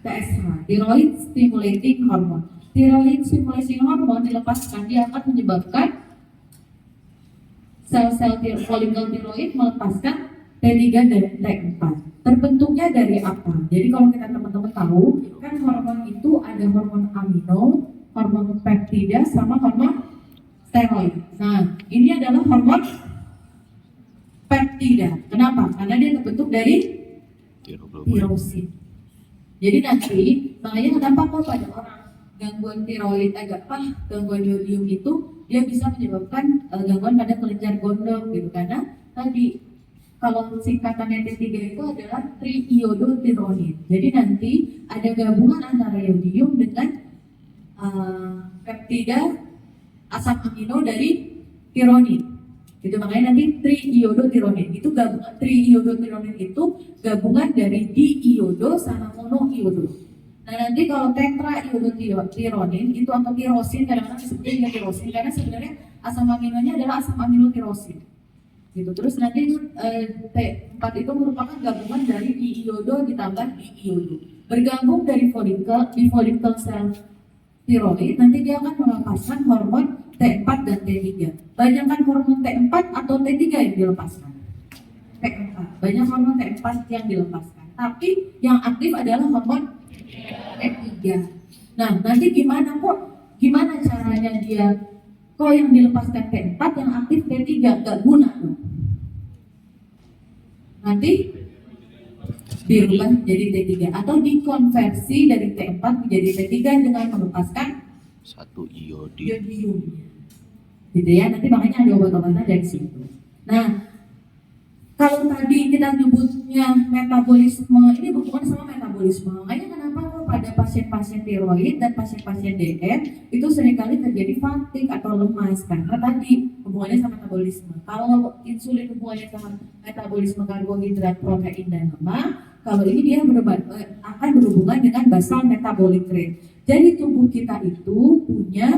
TSH, thyroid stimulating hormone. Thyroid stimulating hormone dilepaskan, dia akan menyebabkan sel-sel folikel tiroid melepaskan T3 dan T4. Terbentuknya dari apa? Jadi kalau kita teman-teman tahu, kan hormon itu ada hormon amino, hormon peptida, sama hormon steroid. Nah, ini adalah hormon peptida. Kenapa? Karena dia terbentuk dari tirosin. Jadi nanti, makanya kenapa kok pada orang gangguan tiroid gangguan iodium itu dia bisa menyebabkan gangguan pada kelenjar gondok gitu, karena tadi kalau singkatannya T3 itu adalah triiodothyronine. Jadi nanti ada gabungan antara iodium dengan peptida asam amino dari tironin. Itu makanya nanti triiodothyronine itu gabungan, triiodothyronine itu gabungan dari diiodo sama monoiodo. Nah nanti kalau tetraiodothyronine itu atau tirosin, kadang-kadang disebutnya tirosin karena sebenarnya asam aminonya adalah asam amino tirosin. Gitu. Terus nanti T4 itu merupakan gabungan dari diiodo ditambah diiodo. Bergabung dari folikel sel tiroid, nanti dia akan melepaskan hormon T4 dan T3. Bayangkan hormon T4 atau T3 yang dilepaskan. T4. Banyak hormon T4 yang dilepaskan. Tapi yang aktif adalah hormon T3. Nah, nanti gimana caranya dia kok yang dilepaskan T4 yang aktif T3 gak guna dong. Nanti dirubah jadi T3 atau dikonversi dari T4 menjadi T3 dengan melepaskan satu iodium. Gitu ya, nanti makanya ada obat-obatan dari situ. Nah, Kalau tadi kita nyebutnya metabolisme, ini berhubungan sama metabolisme. Makanya kenapa kok pada pasien-pasien tiroid dan pasien-pasien DM itu seringkali terjadi fatigue atau lemas karena tadi hubungannya sama metabolisme. Kalau insulin hubungannya sama metabolisme karbohidrat, protein dan lemak, kalau ini dia akan berhubungan dengan basal metabolic rate. Jadi tubuh kita itu punya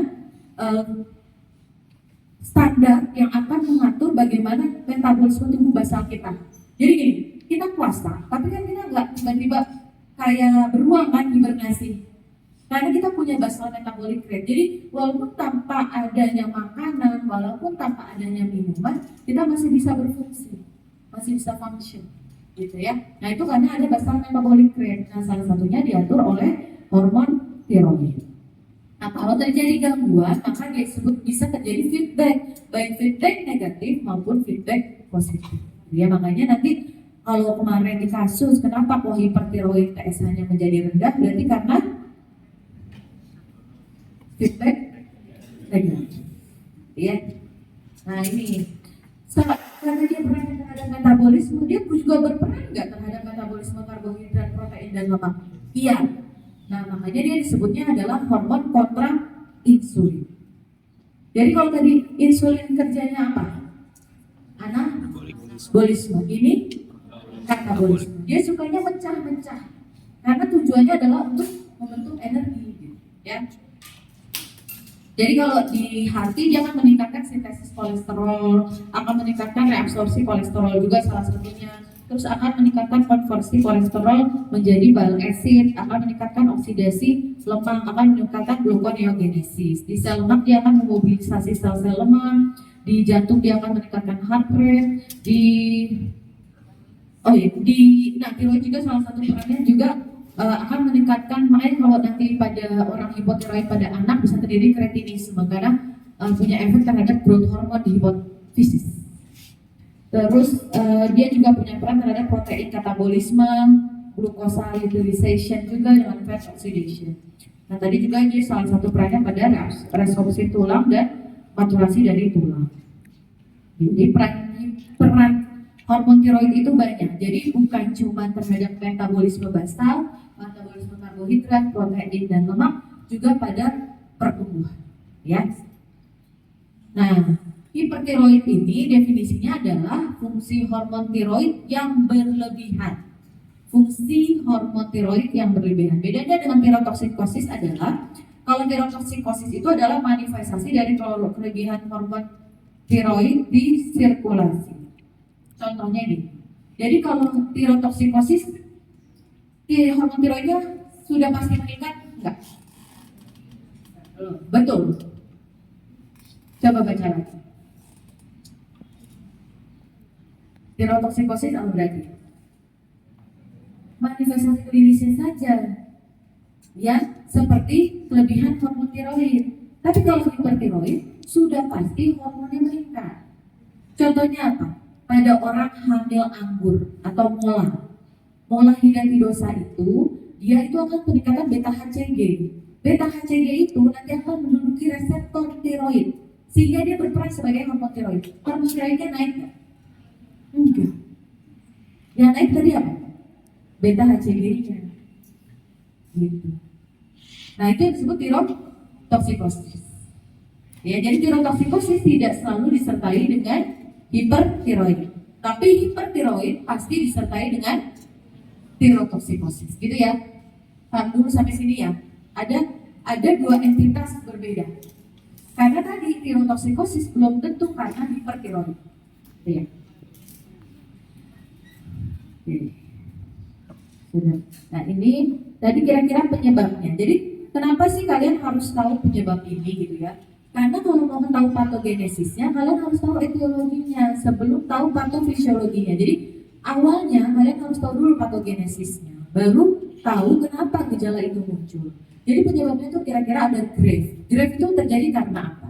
standar yang akan mengatur bagaimana metabolisme tubuh basal kita. Jadi gini, kita puasa, tapi kan kita nggak tiba-tiba kayak beruang kan hibernasi. Karena kita punya basal metabolic rate. Jadi walaupun tanpa adanya makanan, walaupun tanpa adanya minuman, kita masih bisa berfungsi, masih bisa function, gitu ya. Nah itu karena ada basal metabolic rate. Nah salah satunya diatur oleh hormon tiroid. Nah, kalau terjadi gangguan, maka disebut bisa terjadi feedback, baik feedback negatif maupun feedback positif. Ya, makanya nanti kalau kemarin di kasus, kenapa kok hipertiroid TSH-nya menjadi rendah? Berarti karena feedback negatif. Ya. Nah ini, karena dia berperan terhadap metabolisme, dia juga berperan nggak terhadap metabolisme karbohidrat, protein, dan lemak? Iya. Nah, makanya dia disebutnya adalah hormon kontra insulin. Jadi kalau tadi insulin kerjanya apa? Anabolisme. Ini katabolisme. Dia sukanya mecah-mecah. Karena tujuannya adalah untuk membentuk energi, ya. Jadi kalau di hati dia akan meningkatkan sintesis kolesterol, akan meningkatkan reabsorpsi kolesterol juga salah satunya. Terus akan meningkatkan konversi kolesterol menjadi bile acid, akan meningkatkan oksidasi lemak, akan meningkatkan gluconeogenesis. Di sel lemak dia akan memobilisasi sel-sel lemak, di jantung dia akan meningkatkan heart rate, tiroid juga salah satu perannya juga akan meningkatkan, makanya kalau nanti pada orang hipotiroid pada anak bisa terjadi kretinisme karena punya efek terhadap growth hormone di hipofisis. Terus dia juga punya peran terhadap protein katabolisme, glukosa utilization juga dengan fat oxidation. Nah tadi juga dia salah satu perannya pada resorpsi tulang dan maturasi dari tulang. Jadi peran hormon tiroid itu banyak. Jadi bukan cuma terhadap metabolisme basal, metabolisme karbohidrat, protein dan lemak, juga pada pertumbuhan. Ya. Nah, hipertiroid ini definisinya adalah fungsi hormon tiroid yang berlebihan. Fungsi hormon tiroid yang berlebihan. Bedanya dengan tirotoksikosis adalah kalau tirotoksikosis itu adalah manifestasi dari kelebihan hormon tiroid di sirkulasi. Contohnya ini. Jadi kalau tirotoksikosis, hormon tiroidnya sudah pasti meningkat? Enggak. Betul. Coba baca lagi. Tirotoksikosis apa berarti? Manifestasi klinisnya saja, ya, seperti kelebihan hormon tiroid. Tapi kalau hipertiroid sudah pasti hormonnya meningkat. Contohnya apa? Pada orang hamil anggur atau mola hidantidosa itu, dia itu akan peningkatan beta HCG. Beta HCG itu nanti akan menduduki reseptor tiroid, sehingga dia berperan sebagai hormon tiroid. Hormon tiroidnya naik nggak? Enggak. Yang naik tadi apa? Beta HCG-nya. Gitu. Nah itu yang disebut tirotoksikosis. Ya, jadi tirotoksikosis tidak selalu disertai dengan hipertiroid, tapi hipertiroid pasti disertai dengan tirotoksikosis, gitu ya. Paham dulu sampai sini ya. Ada dua entitas berbeda. Karena tadi tirotoksikosis belum tentu karena hipertiroid. Gitu ya. Sudah. Nah ini tadi kira-kira penyebabnya. Jadi kenapa sih kalian harus tahu penyebab ini gitu ya? Karena kalau mau tahu patogenesisnya, kalian harus tahu etiologinya sebelum tahu patofisiologinya. Jadi awalnya kalian harus tahu dulu patogenesisnya, baru tahu kenapa gejala itu muncul. Jadi penyebabnya itu kira-kira ada grave. Grave itu terjadi karena apa?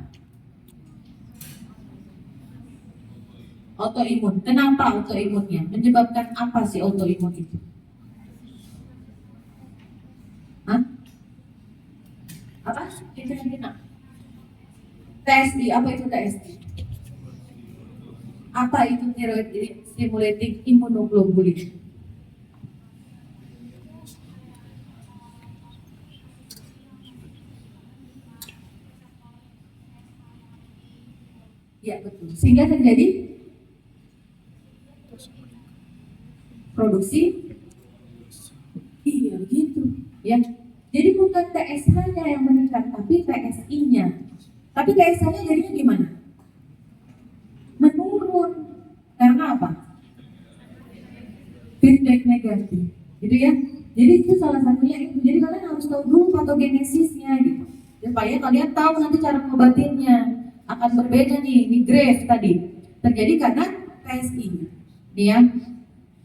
Autoimun. Kenapa autoimunnya? Menyebabkan apa sih autoimun itu? Hah? Apa? Kira-kira? TSD. Apa itu TSD? Apa itu thyroid stimulating immunoglobulin. Ya betul. Sehingga terjadi produksi. Iya begitu. Ya. Jadi bukan TSH-nya yang meningkat, tapi TSI-nya. Tapi TSH-nya jadinya gimana? Menurun. Karena apa? Feedback negatif. Gitu ya. Jadi itu salah satunya itu. Jadi kalian harus tahu dulu patogenesisnya gitu. Supaya kalian tahu nanti cara mengobatinnya. Akan berbeda nih, ini grave tadi. Terjadi karena TSI. Nih ya.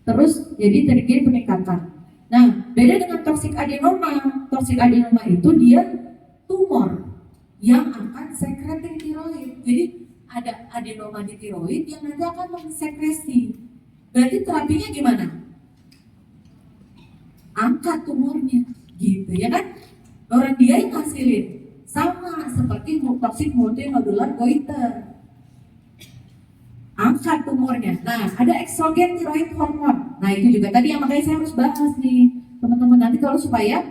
Terus jadi terjadi peningkatan. Nah, beda dengan toxic adenoma. Toxic adenoma itu dia tumor yang akan secreting tiroid. Jadi ada adenoma di tiroid yang nanti akan mensekresi. Berarti terapinya gimana? Angkat tumornya, gitu ya kan? Orang dia yang hasilin sama seperti toxic multinodular goiter. Angkat tumornya. Nah, ada exogen thyroid hormone. Nah, itu juga tadi yang makanya saya harus bahas nih, teman-teman nanti kalau supaya.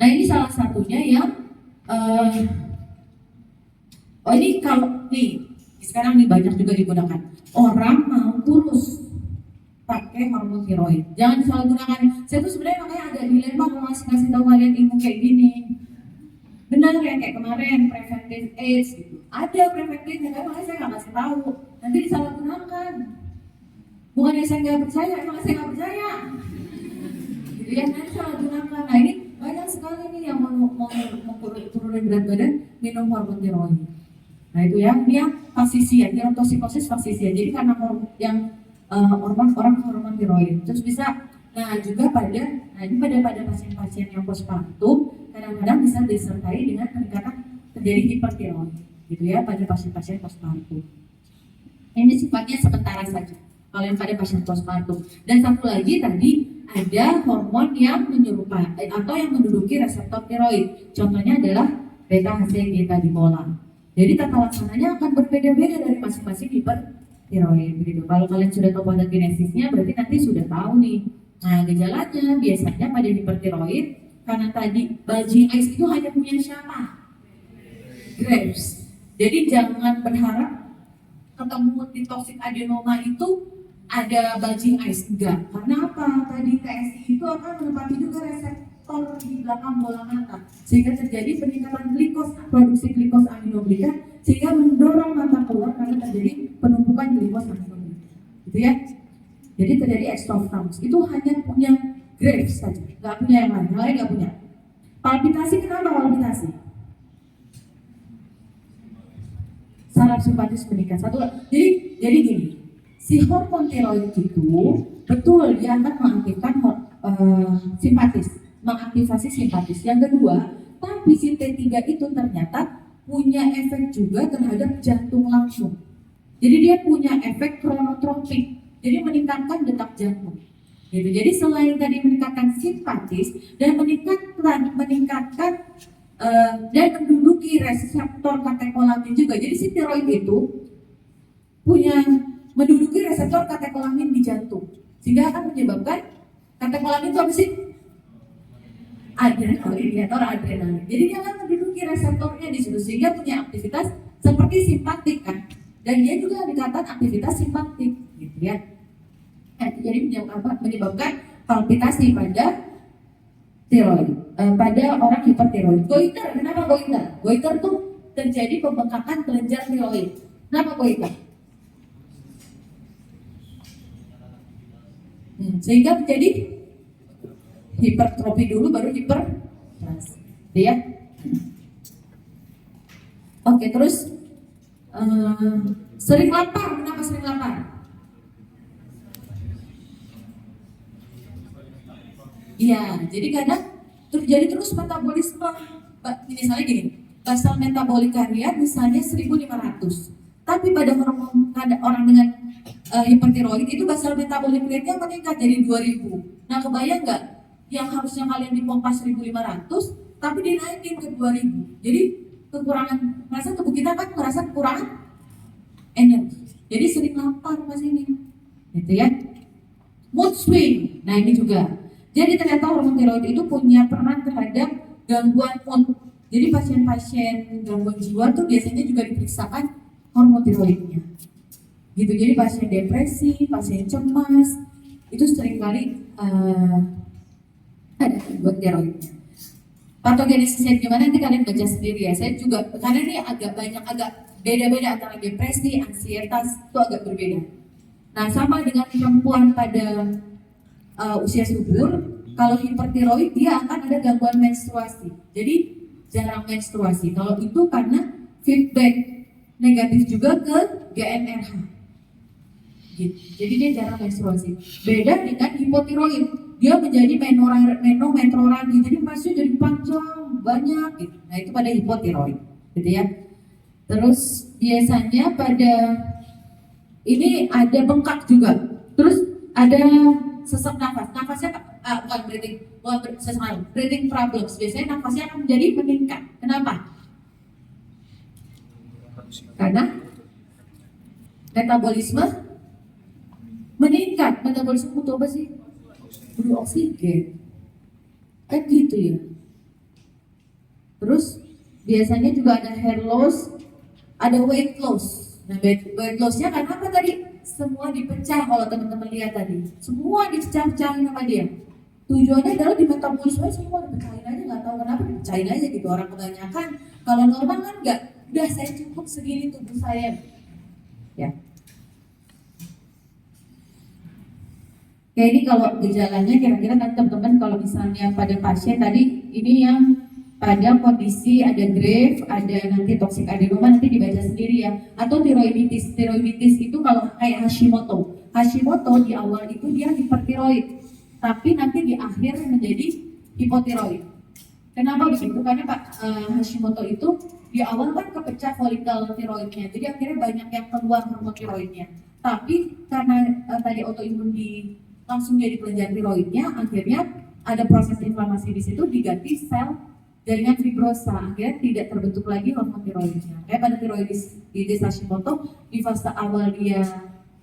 Nah, ini salah satunya yang ini kalau nih sekarang nih banyak juga digunakan. Orang mau kurus pakai hormon tiroid. Jangan disalahgunakan. Saya tuh sebenarnya makanya agak dilema kalau ngasih tahu kalian ilmu kayak gini. Benar ya kayak kemarin preventive AIDS gitu. Ada preventifnya kan makanya saya nggak kasih tahu. Nanti disalahgunakan. Bukannya saya nggak percaya, emang saya nggak percaya. Gitu ya, nanti salahgunakan. Nah ini banyak sekali nih yang mau turunin berat badan minum hormon tiroid. Nah itu ya, ini yang fasisia, tirotoksikosis fasisia. Jadi karena yang orang hormon tiroid. Terus bisa, nah juga pada pasien-pasien yang postpartum kadang-kadang bisa disertai dengan peningkatan terjadi hipertiroid, gitu ya pada pasien-pasien postpartum. Ini sifatnya sementara saja kalau yang pada pasien postpartum. Dan satu lagi tadi ada hormon yang menyerupai atau yang menduduki reseptor tiroid. Contohnya adalah beta HCG tadi pola. Jadi tata laksananya akan berbeda-beda dari masing-masing hipertiroid. Begitu. Kalau kalian sudah tahu patogenesisnya, berarti nanti sudah tahu nih. Nah gejalanya biasanya pada hipertiroid karena tadi bulging eyes itu hanya punya siapa? Graves. Jadi jangan berharap ketemu di toxic adenoma itu ada bulging eyes, enggak. Karena apa? Tadi TSI itu akan menempati juga reseptor di belakang bola mata, sehingga terjadi peningkatan glikos, produksi glikos aminoglikat, sehingga mendorong mata keluar karena terjadi penumpukan glikos aminoglikat. Gitu ya. Jadi terjadi extophthalmos. Itu hanya punya Graves saja, nggak punya yang lain nggak punya. Palpitasi, kenapa palpitasi? Saraf simpatis meningkat. Jadi gini, si hormon tiroid itu betul dia akan mengaktifkan simpatis, mengaktifasi simpatis. Yang kedua, tapi si T3 itu ternyata punya efek juga terhadap jantung langsung. Jadi dia punya efek chronotropik, jadi meningkatkan detak jantung. Gitu. Jadi selain tadi meningkatkan simpatis dan meningkatkan dan menduduki reseptor katekolamin juga. Jadi si tiroid itu punya menduduki reseptor katekolamin di jantung, sehingga akan menyebabkan katekolamin itu apa sih? Adrenalin. Jadi dia akan menduduki reseptornya di situ, sehingga punya aktivitas seperti simpatik kan. Dan dia juga dikatakan aktivitas simpatik, gitu ya. Jadi menyebabkan palpitasi pada tiroid, pada orang hipertiroid. Goiter, kenapa goiter? Goiter tuh terjadi pembengkakan kelenjar tiroid. Kenapa goiter? Sehingga menjadi hipertrofi dulu baru hiperplasi, ya. Oke, terus sering lapar. Kenapa sering lapar? Iya, jadi kadang terjadi terus metabolisme. Misalnya gini, basal metabolik karya misalnya 1.500. Tapi pada orang dengan hipertiroid itu basal metabolik rate-nya meningkat jadi 2.000. Nah, kebayang nggak? Yang harusnya kalian dipompa 1.500, tapi dinaikin ke 2.000. Jadi kekurangan, merasa tubuh kita kan merasa kekurangan energi. Jadi sering lapar pas ini, gitu ya. Mood swing, nah ini juga. Jadi ternyata hormon tiroid itu punya peran terhadap gangguan mood. Jadi pasien-pasien gangguan jiwa tuh biasanya juga diperiksakan hormon tiroidnya. Gitu, jadi pasien depresi, pasien cemas, itu seringkali ada gangguan tiroidnya. Patogenesisnya gimana nanti kalian baca sendiri ya. Saya juga, karena ini agak beda-beda antara depresi, ansietas itu agak berbeda. Nah, sama dengan perempuan pada usia subur, kalau hipertiroid dia akan ada gangguan menstruasi. Jadi jarang menstruasi. Kalau itu karena feedback negatif juga ke GnRH. Gitu. Jadi dia jarang menstruasi. Beda dengan hipotiroid, dia menjadi menometroragi. Jadi masih jadi panjang banyak. Gitu. Nah itu pada hipotiroid, gitu ya. Terus biasanya pada ini ada bengkak juga. Terus ada sesak nafas. Nafasnya bukan breathing problems. Biasanya nafasnya akan menjadi meningkat. Kenapa? Karena metabolisme meningkat. Metabolisme butuh apa sih? Butuh oksigen. Kan gitu ya. Terus biasanya juga ada hair loss, ada weight loss. Nah, weight loss-nya karena apa tadi? Semua dipecah kalau teman-teman lihat tadi. Semua dipecah-pecahin sama dia. Tujuannya adalah di metabolisme semua dipecahin aja, nggak tahu kenapa dipecahin aja gitu. Orang kebanyakan kalau normal kan nggak, udah saya cukup segini tubuh saya. Ya. Kayak ini kalau gejalanya kira-kira kan teman-teman kalau misalnya pada pasien tadi ini yang pada kondisi ada grave, ada nanti toxic adenoma nanti dibaca sendiri ya. Atau tiroiditis. Tiroiditis itu kalau kayak Hashimoto. Hashimoto di awal itu dia hipertiroid, tapi nanti di akhir menjadi hipotiroid. Kenapa begitu? Karena Hashimoto itu di awal kan kepecah folikel tiroidnya, jadi akhirnya banyak yang keluar hormon tiroidnya. Tapi karena tadi autoimun langsung jadi kelenjar tiroidnya, akhirnya ada proses inflamasi di situ, diganti sel jaringan fibrosa, akhirnya tidak terbentuk lagi hormon tiroidnya. Kayak pada tiroiditis Hashimoto, di fase awal dia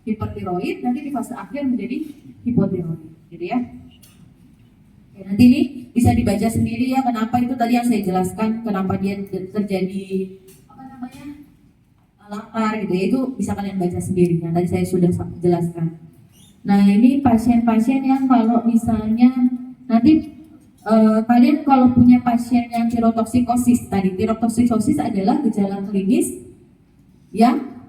hipertiroid, nanti di fase akhir menjadi hipotiroid, gitu ya. Oke, nanti ini bisa dibaca sendiri ya, kenapa itu tadi yang saya jelaskan, kenapa dia terjadi lapar gitu ya, itu bisa kalian baca sendiri, yang tadi saya sudah jelaskan. Nah ini pasien-pasien yang kalau misalnya nanti kalian kalau punya pasien yang tirotoksikosis tadi, tirotoksikosis adalah gejala klinis yang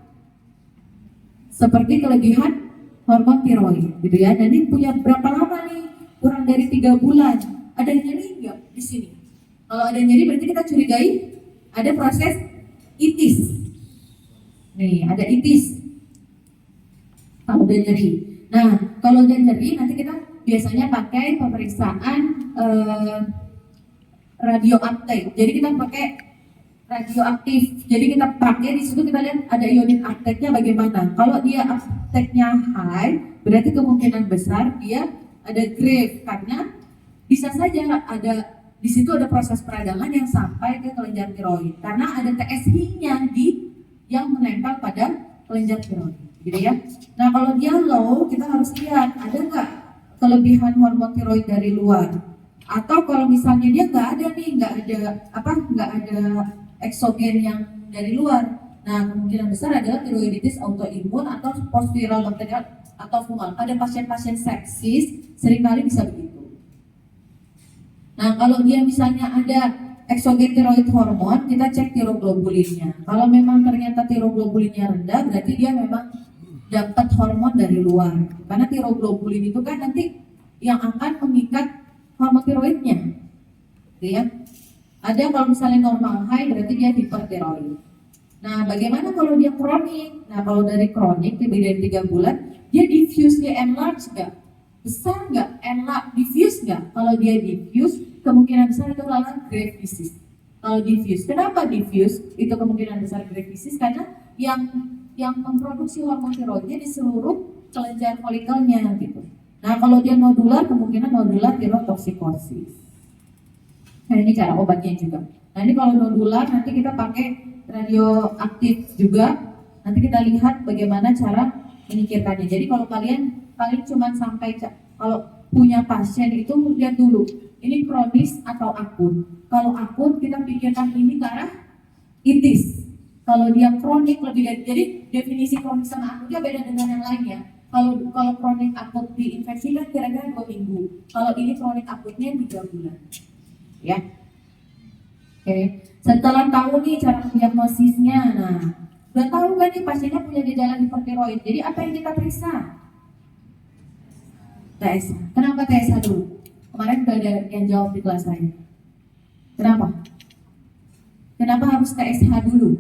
seperti kelebihan hormon tiroid, gitu ya. Nanti punya berapa lama nih? Kurang dari 3 bulan. Ada nyeri nggak di sini? Kalau ada nyeri berarti kita curigai ada proses itis. Nih ada itis. Kalau ada nyeri. Nah kalau ada nyeri nanti kita biasanya pakai pemeriksaan radioaktif. Jadi kita pakai radioaktif. Jadi kita pakai di situ kita lihat ada ionik uptake-nya bagaimana. Kalau dia uptake-nya high, berarti kemungkinan besar dia ada grave karena bisa saja ada di situ ada proses peradangan yang sampai ke kelenjar tiroid karena ada TSH-nya yang menempel pada kelenjar tiroid, gitu ya. Nah kalau dia low, kita harus lihat ada nggak kelebihan hormon tiroid dari luar, atau kalau misalnya dia nggak ada nih, nggak ada eksogen yang dari luar. Nah kemungkinan besar adalah tiroiditis autoimun atau post-viral bakterial atau fungal. Pada pasien-pasien sepsis seringkali bisa begitu. Nah kalau dia misalnya ada eksogen tiroid hormon, kita cek tiroglobulinnya. Kalau memang ternyata tiroglobulinnya rendah, berarti dia memang dapat hormon dari luar. Karena tiroglobulin itu kan nanti yang akan mengikat hormon tiroidnya, gitu ya. Ada kalau misalnya normal high berarti dia hipertiroid. Nah bagaimana kalau dia kronik? Nah kalau dari kronik lebih dari 3 bulan, dia diffuse, dia enlarge nggak? Besar nggak? Diffuse nggak? Kalau dia diffuse, kemungkinan besar itu adalah grave disease. Kalau diffuse, kenapa diffuse? Itu kemungkinan besar grave disease karena yang memproduksi hormon tiroidnya di seluruh kelenjar folikelnya gitu. Nah kalau dia nodular, kemungkinan nodular tirotoksikosis. Nah ini cara obatnya juga. Nah ini kalau nodular nanti kita pakai radioaktif juga. Nanti kita lihat bagaimana cara menyingkirkannya. Jadi kalau kalian paling cuma sampai kalau punya pasien itu lihat dulu ini kronis atau akut. Kalau akut kita pikirkan ini ke arah itis. Kalau dia kronik lebih dari, jadi definisi kronis sama akutnya beda dengan yang lainnya. Kalau kronik akut diinfeksi kan kira-kira 2 minggu. Kalau ini kronik akutnya 3 bulan. Ya. Oke. Setelah tahu nih cara diagnosisnya, nah udah tahu kan nih pasiennya punya gejala hipertiroid. Jadi apa yang kita periksa? TSH. Kenapa TSH dulu? Kemarin udah ada yang jawab di kelas saya. Kenapa? Kenapa harus TSH dulu?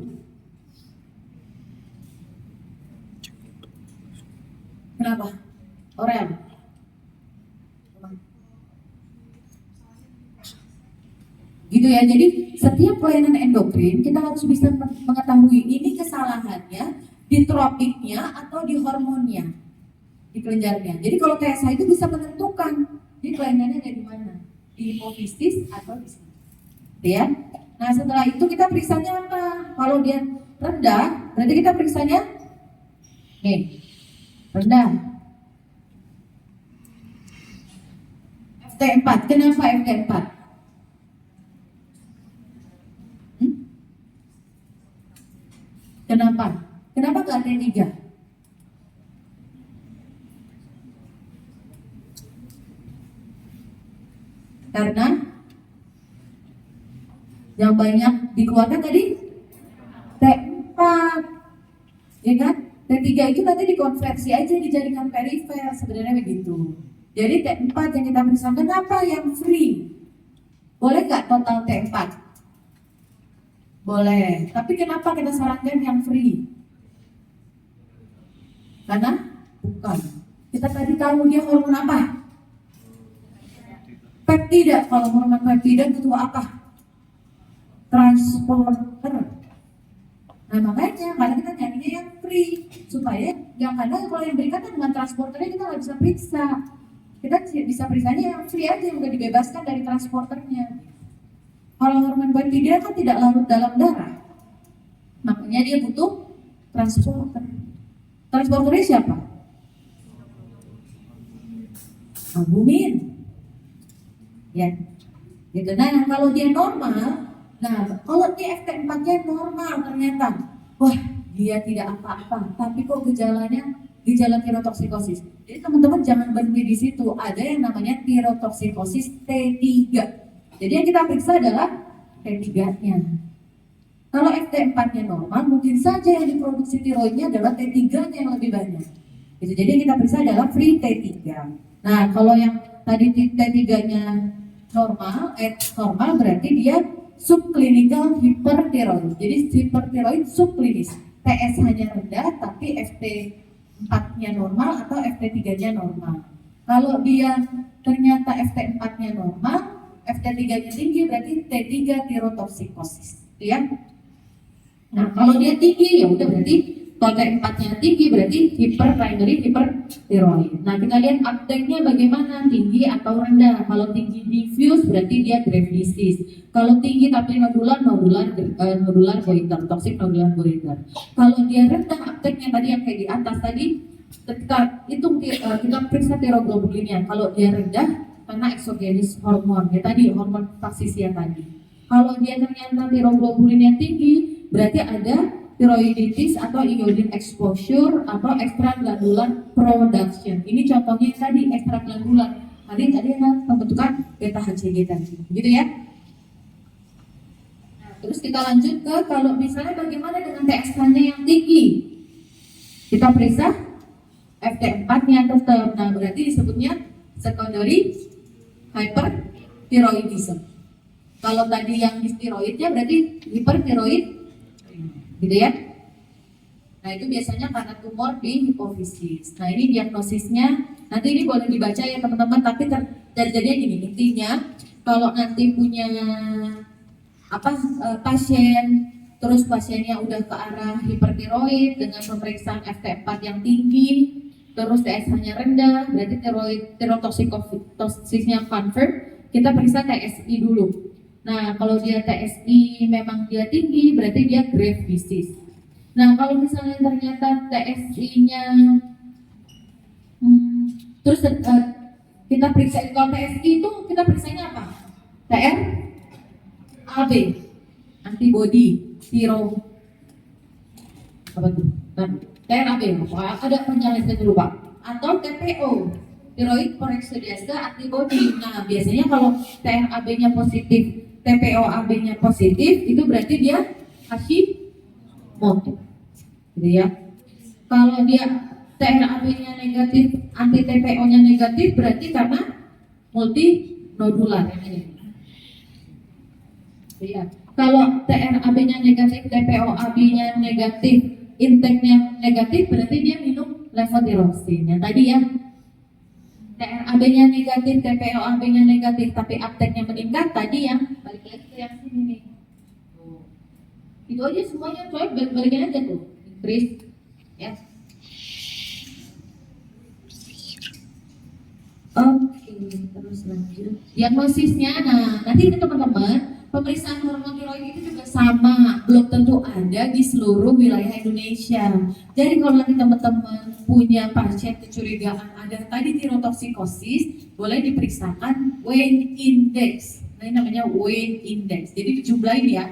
Kenapa? Orel? Gitu ya, jadi setiap pelayanan endokrin kita harus bisa mengetahui ini kesalahannya di tropiknya atau di hormonnya, di kelenjarnya. Jadi kalau TSH itu bisa menentukan di kelainannya ada di mana, di hipofisis atau di sini. Ya. Nah setelah itu kita periksanya apa? Kalau dia rendah, berarti kita periksanya nih rendah. FT4, kenapa FT4? Kenapa? Kenapa nggak T3? Karena yang banyak dikeluarkan tadi T4, ya kan? T3 itu nanti dikonversi aja di jaringan perifer, sebenarnya begitu. Jadi T4 yang kita periksa, kenapa yang free? Boleh nggak total T4? Boleh, tapi kenapa kita sarankan yang free? Karena bukan. Kita tadi tahu dia hormon apa? Peptida. Kalau hormon peptida butuh apa? Transporter. Nah makanya karena kita nyarinya yang free supaya yang kadang kalau yang berikan dengan transporternya kita nggak bisa periksa. Kita bisa periksanya yang free aja yang udah dibebaskan dari transporternya. Kalau hormon peptida kan tidak larut dalam darah, makanya dia butuh transporter. Transporternya siapa? Albumin. Ya, gitu. Nah kalau dia normal, nah kalau dia FT4-nya normal ternyata, wah dia tidak apa-apa, tapi kok gejalanya gejala tirotoksikosis. Jadi teman-teman jangan berhenti di situ. Ada yang namanya tirotoksikosis T3. Jadi yang kita periksa adalah T3-nya. Kalau FT4-nya normal, mungkin saja yang diproduksi tiroidnya adalah T3-nya yang lebih banyak. Gitu. Jadi yang kita periksa adalah free T3. Nah, kalau yang tadi T3-nya normal berarti dia subclinical hipertiroid. Jadi hipertiroid subklinis. TSH-nya rendah tapi FT4-nya normal atau FT3-nya normal. Kalau dia ternyata FT4-nya normal, FT3-nya tinggi berarti T3 tirotoksikosis, ya. Nah, kalau dia tinggi ya udah berarti kalau T4-nya tinggi berarti primary hipertiroid. Nah, kita lihat uptake-nya bagaimana, tinggi atau rendah. Kalau tinggi diffuse berarti dia grave disease. Kalau tinggi tapi nodular goiter, toxic nodular goiter. Kalau dia rendah uptake-nya tadi yang kayak di atas tadi, ketika hitung kita periksa tiroglobulinnya. Kalau dia rendah karena eksogenis hormon, ya tadi hormon taksisia tadi. Kalau dia ternyata tiroglobulinnya tinggi, berarti ada tiroiditis atau iodine exposure atau extraglandular production. Ini contohnya tadi extraglandular. Tadi adalah pembentukan beta HCG tadi, gitu ya. Nah, terus kita lanjut ke kalau misalnya bagaimana dengan TSH-nya yang tinggi. Kita periksa FT4-nya tetap. Nah, berarti disebutnya secondary hyperthyroidism. Kalau tadi yang histeroidnya berarti hipertiroid, gitu ya. Nah itu biasanya karena tumor di hipofisis. Nah ini diagnosisnya, nanti ini boleh dibaca ya teman-teman. Tapi jadinya gini, intinya kalau nanti punya pasien, terus pasiennya udah ke arah hipertiroid dengan pemeriksaan FT4 yang tinggi, terus TSH-nya rendah, berarti tirotoksisnya confirm, kita periksa TSI dulu. Nah, kalau dia TSI memang dia tinggi, berarti dia grave disease. Nah, kalau misalnya ternyata TSI-nya terus kita periksa kalau TSI itu kita periksanya apa? TRAB, antibody, tiro, apa tuh? Nah, TRAB, ada penjelasan dulu Pak. Atau TPO, tiroid peroxidase antibody. Nah, biasanya kalau TRAB-nya positif, TPO-AB-nya positif, itu berarti dia Hashimoto. Gitu ya. Kalau dia TRAB-nya negatif, anti TPO-nya negatif, berarti karena multinodular namanya. Iya. Kalau TRAB-nya negatif, TPO-AB-nya negatif, intake-nya negatif, berarti dia minum levothyroxine. Yang tadi ya, TRAB-nya negatif, TPO-AB-nya negatif, tapi uptake-nya meningkat, tadi yang balik lagi ke yang sini nih. Itu aja semuanya, coy, balikin aja tuh, increase, ya. Oke, terus lanjut. Diagnosisnya, nah nanti ini teman-teman, pemeriksaan hormon tiroid itu juga sama, belum tentu ada di seluruh wilayah Indonesia. Jadi kalau nanti teman-teman punya pasien kecurigaan ada tadi tirotoksikosis, boleh diperiksakan Wayne Index. Nah ini namanya Wayne Index. Jadi dijumlahin ya,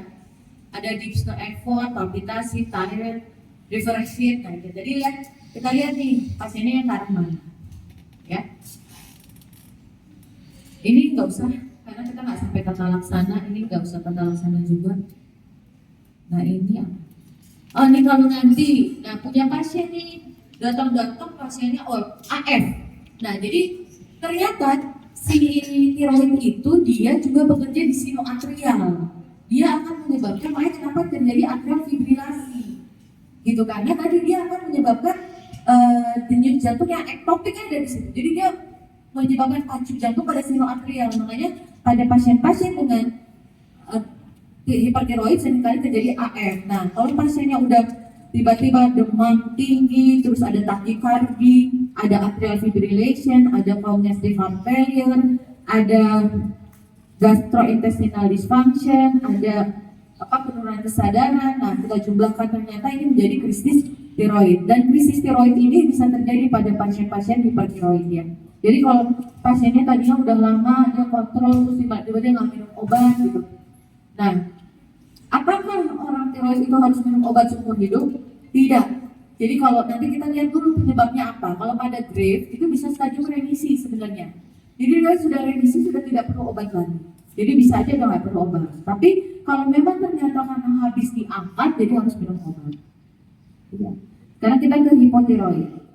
ada dyspnea effort, palpitasi, thyroid, refreshing. Nah jadi kita lihat nih pasiennya yang karena mana, ya. Ini nggak usah, karena kita nggak sampai tata laksana, ini nggak usah tata laksana juga. Nah ini apa? Oh ini kalau nanti, nah punya pasien nih, datang-datang pasiennya AF. Nah jadi ternyata si tiroid itu dia juga bekerja di sinoatrial. Dia akan menyebabkan, makanya kenapa terjadi atrial fibrilasi. Gitu karena tadi dia akan menyebabkan denyut jantung yang ektopik ada di situ. Jadi dia menyebabkan pacu jantung pada sinoatrial. Makanya pada pasien-pasien dengan hipertiroid seringkali terjadi AF. Nah, kalau pasiennya udah tiba-tiba demam tinggi, terus ada takikardi, ada atrial fibrillation, ada congestive heart failure, ada gastrointestinal dysfunction, ada penurunan kesadaran. Nah, kita jumlahkan ternyata ini menjadi krisis tiroid. Dan krisis tiroid ini bisa terjadi pada pasien-pasien hipertiroid ya. Jadi kalau pasiennya tadinya udah lama dia kontrol terus tiba-tiba dia nggak minum obat gitu. Nah, apakah orang tiroid itu harus minum obat seumur hidup? Tidak. Jadi kalau nanti kita lihat dulu penyebabnya apa. Kalau pada grave itu bisa stadium remisi sebenarnya. Jadi dia sudah remisi sudah tidak perlu obat lagi. Jadi bisa aja udah nggak perlu obat. Tapi kalau memang ternyata karena habis diangkat jadi harus minum obat. Ya. Karena kita ke hipotiroid.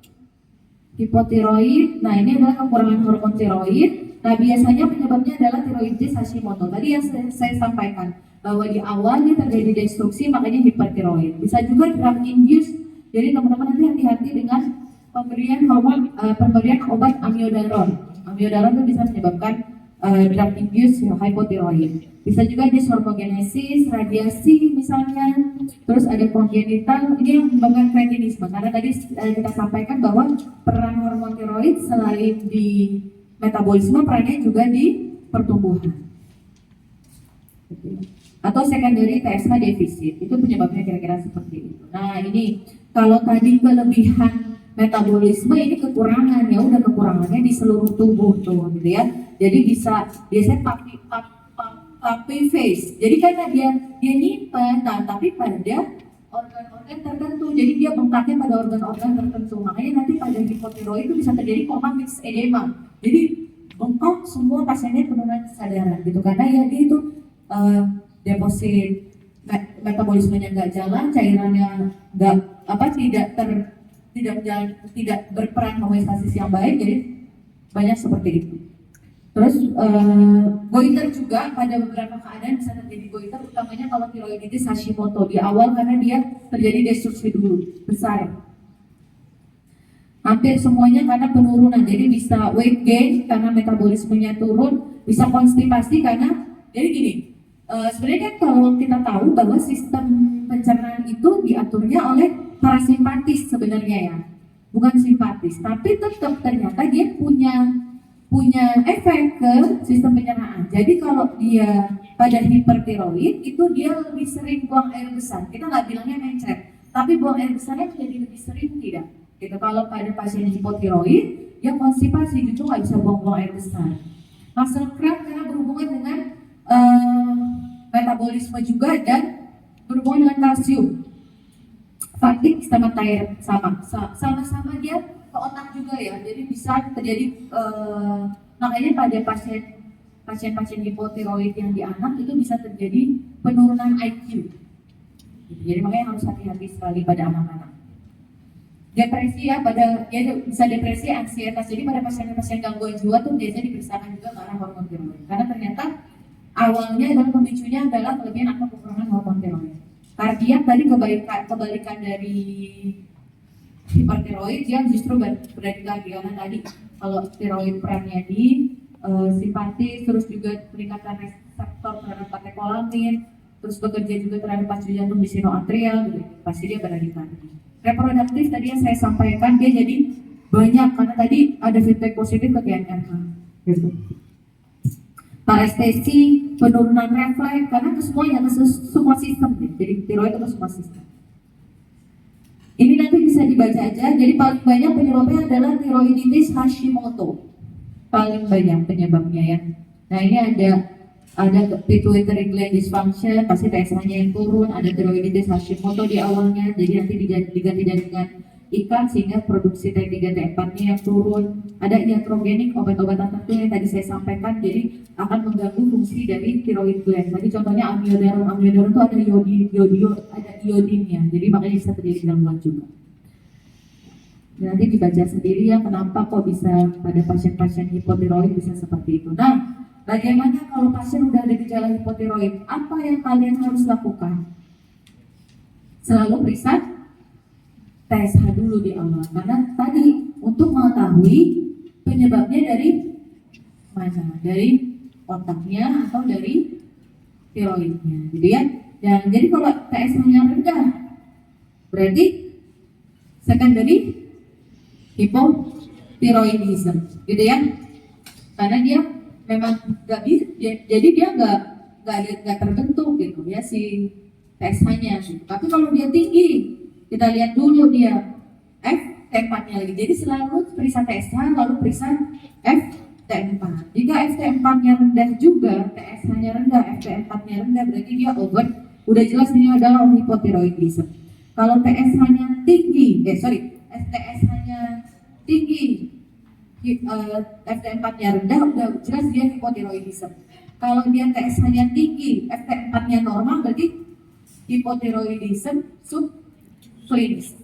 Hipotiroid, nah ini adalah kekurangan hormon tiroid. Nah biasanya penyebabnya adalah tiroiditis Hashimoto. Tadi yang saya sampaikan bahwa di awal dia terjadi destruksi makanya hipertiroid. Bisa juga drug induced. Jadi teman-teman nanti hati-hati dengan pemberian obat amiodaron. Amiodaron itu bisa menyebabkan drug induced hypothyroid. Bisa juga dyshormogenesis, radiasi misalnya, terus ada kongenital, ini yang menyebabkan kretinisme. Karena tadi kita sampaikan bahwa peran hormon tiroid selain di metabolisme, perannya juga di pertumbuhan. Atau secondary TSH defisit, itu penyebabnya kira-kira seperti itu. Nah ini, kalau tadi kelebihan metabolisme ini kekurangan, ya udah kekurangannya di seluruh tubuh tuh gitu ya. Jadi bisa biasanya puppy face. Jadi karena dia nyimpen, nah, tapi pada organ-organ tertentu. Jadi dia bengkaknya pada organ-organ tertentu. Makanya nanti pada hipotiroid itu bisa terjadi coma mixed edema. Jadi bengkak semua pasiennya penurunan kesadaran gitu karena ya dia itu deposit metabolismenya nggak jalan, cairannya tidak berperan homeostasis yang baik, jadi banyak seperti itu. Terus goiter juga pada beberapa keadaan bisa terjadi goiter, utamanya kalau tiroiditis Hashimoto di awal karena dia terjadi destruksi dulu besar. Hampir semuanya karena penurunan, jadi bisa weight gain karena metabolismenya turun, bisa konstipasi karena jadi gini. Sebenarnya kan kalau kita tahu bahwa sistem pencernaan itu diaturnya oleh parasimpatis sebenarnya ya, bukan simpatis, tapi tetap ternyata dia punya efek ke sistem pencernaan. Jadi kalau dia pada hipertiroid itu dia lebih sering buang air besar. Kita nggak bilangnya mencret, tapi buang air besarnya menjadi lebih sering tidak? Gitu. Kalau pada pasien hipotiroid yang konstipasi justru nggak bisa buang air besar. Muscle cramp karena berhubungan dengan metabolisme juga dan berhubungan dengan kalsium. Fatigue sama tired sama-sama dia ke otak juga ya, jadi bisa terjadi makanya pada pasien hipotiroid yang di anak itu bisa terjadi penurunan IQ. Jadi makanya harus hati-hati sekali pada anak-anak. Depresi ya, bisa depresi, ansietas. Jadi pada pasien-pasien gangguan jiwa tuh biasanya diperiksakan juga karena hormon tiroid. Karena ternyata awalnya adalah pemicunya adalah kelebihan atau kekurangan hormon tiroid. Kardiak tadi kebalikan dari hipertiroid, dia justru beradikal karena tadi kalau tiroid perannya di simpatis, terus juga peningkatan reseptor terhadap katekolamin, terus bekerja juga terhadap pacu jantung di sinoatrial, gitu. Pasti dia beradikal. Reproduktif tadi yang saya sampaikan dia jadi banyak karena tadi ada feedback positif ke GNRH. Gitu. Parestesi, penurunan refleks, karena semuanya ke semua sistem, jadi tiroid itu semua sistem. Ini nanti bisa dibaca aja. Jadi paling banyak penyebabnya adalah tiroiditis Hashimoto, paling banyak penyebabnya ya. Nah ini ada pituitary gland dysfunction, pasti TSH-nya yang turun, ada tiroiditis Hashimoto di awalnya, jadi nanti diganti dengan ikan sehingga produksi T3 T4-nya yang turun. Ada iatrogenik, obat-obatan tertentu yang tadi saya sampaikan, jadi akan mengganggu fungsi dari tiroid gland. Tadi contohnya amiodaron itu ada ada iodinnya, jadi makanya bisa terjadi gangguan juga. Nanti dibaca sendiri ya kenapa kok bisa pada pasien-pasien hipotiroid bisa seperti itu. Nah, bagaimana kalau pasien udah ada gejala hipotiroid? Apa yang kalian harus lakukan? Selalu periksa TSH dulu di awal, karena tadi untuk mengetahui penyebabnya dari mana, dari otaknya atau dari tiroidnya, gitu ya. Dan jadi kalau TSH-nya rendah, berarti secondary hypothyroidism, gitu ya. Karena dia memang nggak bisa, jadi dia nggak terbentuk gitu ya si TSH-nya. Gitu. Tapi kalau dia tinggi, kita lihat dulu dia FT4-nya lagi. Jadi selalu periksa TSH, lalu periksa FT4. Jika FT4-nya rendah juga, TSH-nya rendah, FT4-nya rendah, berarti dia over. Udah jelas ini adalah hypothyroidism. Kalau TSH-nya tinggi, TSH-nya tinggi, FT4-nya rendah, udah jelas dia hypothyroidism. Kalau dia TSH-nya tinggi, FT4-nya normal, berarti hypothyroidism subklinis.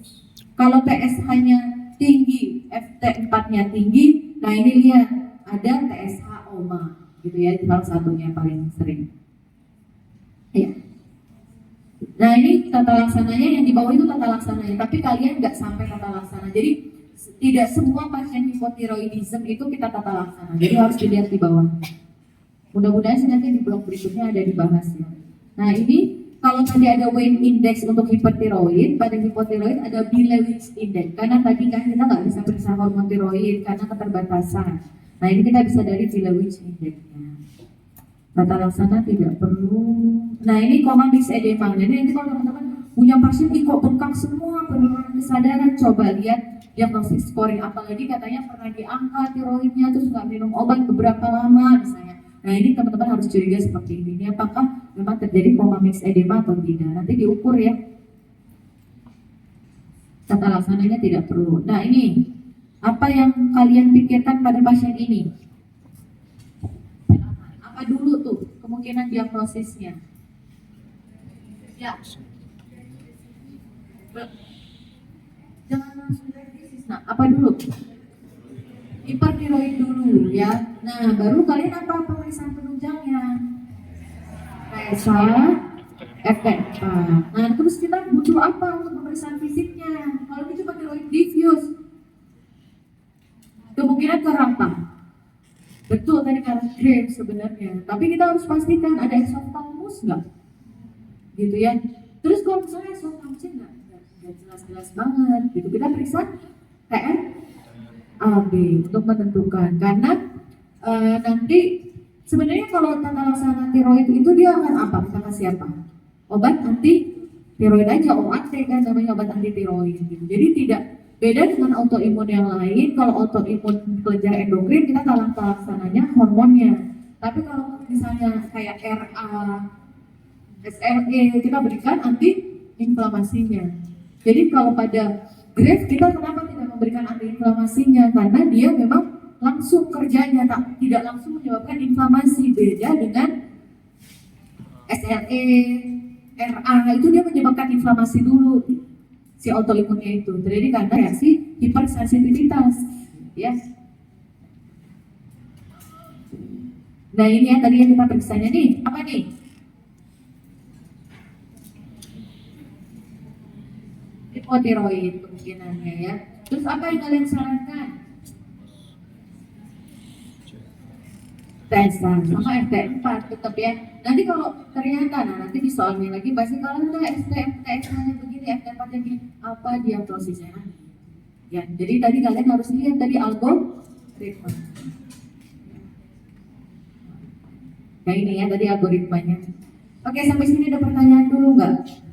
Kalau TSH-nya tinggi, FT4-nya tinggi, nah ini lihat ada TSH OMA, gitu ya, salah satunya paling sering. Ya. Nah ini tata laksananya, yang di bawah itu tata laksananya, tapi kalian nggak sampai tata laksana. Jadi tidak semua pasien hipotiroidism itu kita tata laksana, jadi harus dilihat di bawah. Mudah-mudahan nanti di blog berikutnya ada dibahas ya. Nah ini kalau tadi ada Wayne Index untuk hipertiroid, pada hipotiroid ada Bilewicz Index. Karena tadi kan kita nggak bisa periksa hormon tiroid karena keterbatasan. Nah ini kita bisa dari Bilewicz Index-nya. Tata laksana tidak perlu. Nah ini coma mixed edema. Jadi nanti kalau teman-teman punya pasien kok bengkak semua, penurunan kesadaran, coba lihat diagnostic scoring. Apalagi katanya pernah diangkat tiroidnya terus nggak minum obat beberapa lama misalnya. Nah ini teman-teman harus curiga seperti ini. Ini apakah memang terjadi coma mixed edema atau tidak? Nanti diukur ya. Tata laksananya tidak perlu. Nah ini apa yang kalian pikirkan pada pasien ini? Apa dulu tuh kemungkinan diagnosisnya? Ya. Jangan langsung diagnosis. Nah, apa dulu? Hipertiroid dulu ya. Nah, baru kalian apa pemeriksaan penunjangnya? PSA, FT4. Nah, terus kita butuh apa untuk pemeriksaan fisiknya? Kalau ini cuma tiroid diffuse, kemungkinan karena apa? Betul tadi karena Graves sebenarnya. Tapi kita harus pastikan ada exophthalmos nggak? Gitu ya. Terus kalau misalnya exophthalmosnya nggak jelas-jelas banget, gitu kita periksa TNAB untuk menentukan. Karena nanti sebenarnya kalau tata laksana tiroid itu dia akan apa? Kita kasih apa? Obat anti tiroid aja OAT kan namanya obat anti tiroid gitu. Jadi tidak beda dengan autoimun yang lain. Kalau autoimun kelenjar endokrin kita tata laksananya hormonnya. Tapi kalau misalnya kayak RA, SRE kita berikan anti inflamasinya. Jadi kalau pada Graves kita kenapa tidak memberikan anti inflamasinya? Karena dia memang langsung kerjanya tidak langsung menyebabkan inflamasi. Beda dengan SRE, RA itu dia menyebabkan inflamasi dulu si autoimunnya itu. Terjadi karena reaksi hipersensitivitas, ya. Nah ini ya tadi yang kita periksanya nih, apa nih? Hipotiroid kemungkinannya ya. Terus apa yang kalian sarankan? Tes sama FT4 tetap ya. Nanti kalau ternyata, nanti di soalnya lagi pasti kalau ada STM-nya begini, FT4-nya begini, apa diagnosisnya? Ya, jadi tadi kalian harus lihat tadi algoritma. Nah ini ya tadi algoritmanya. Oke, sampai sini ada pertanyaan dulu nggak?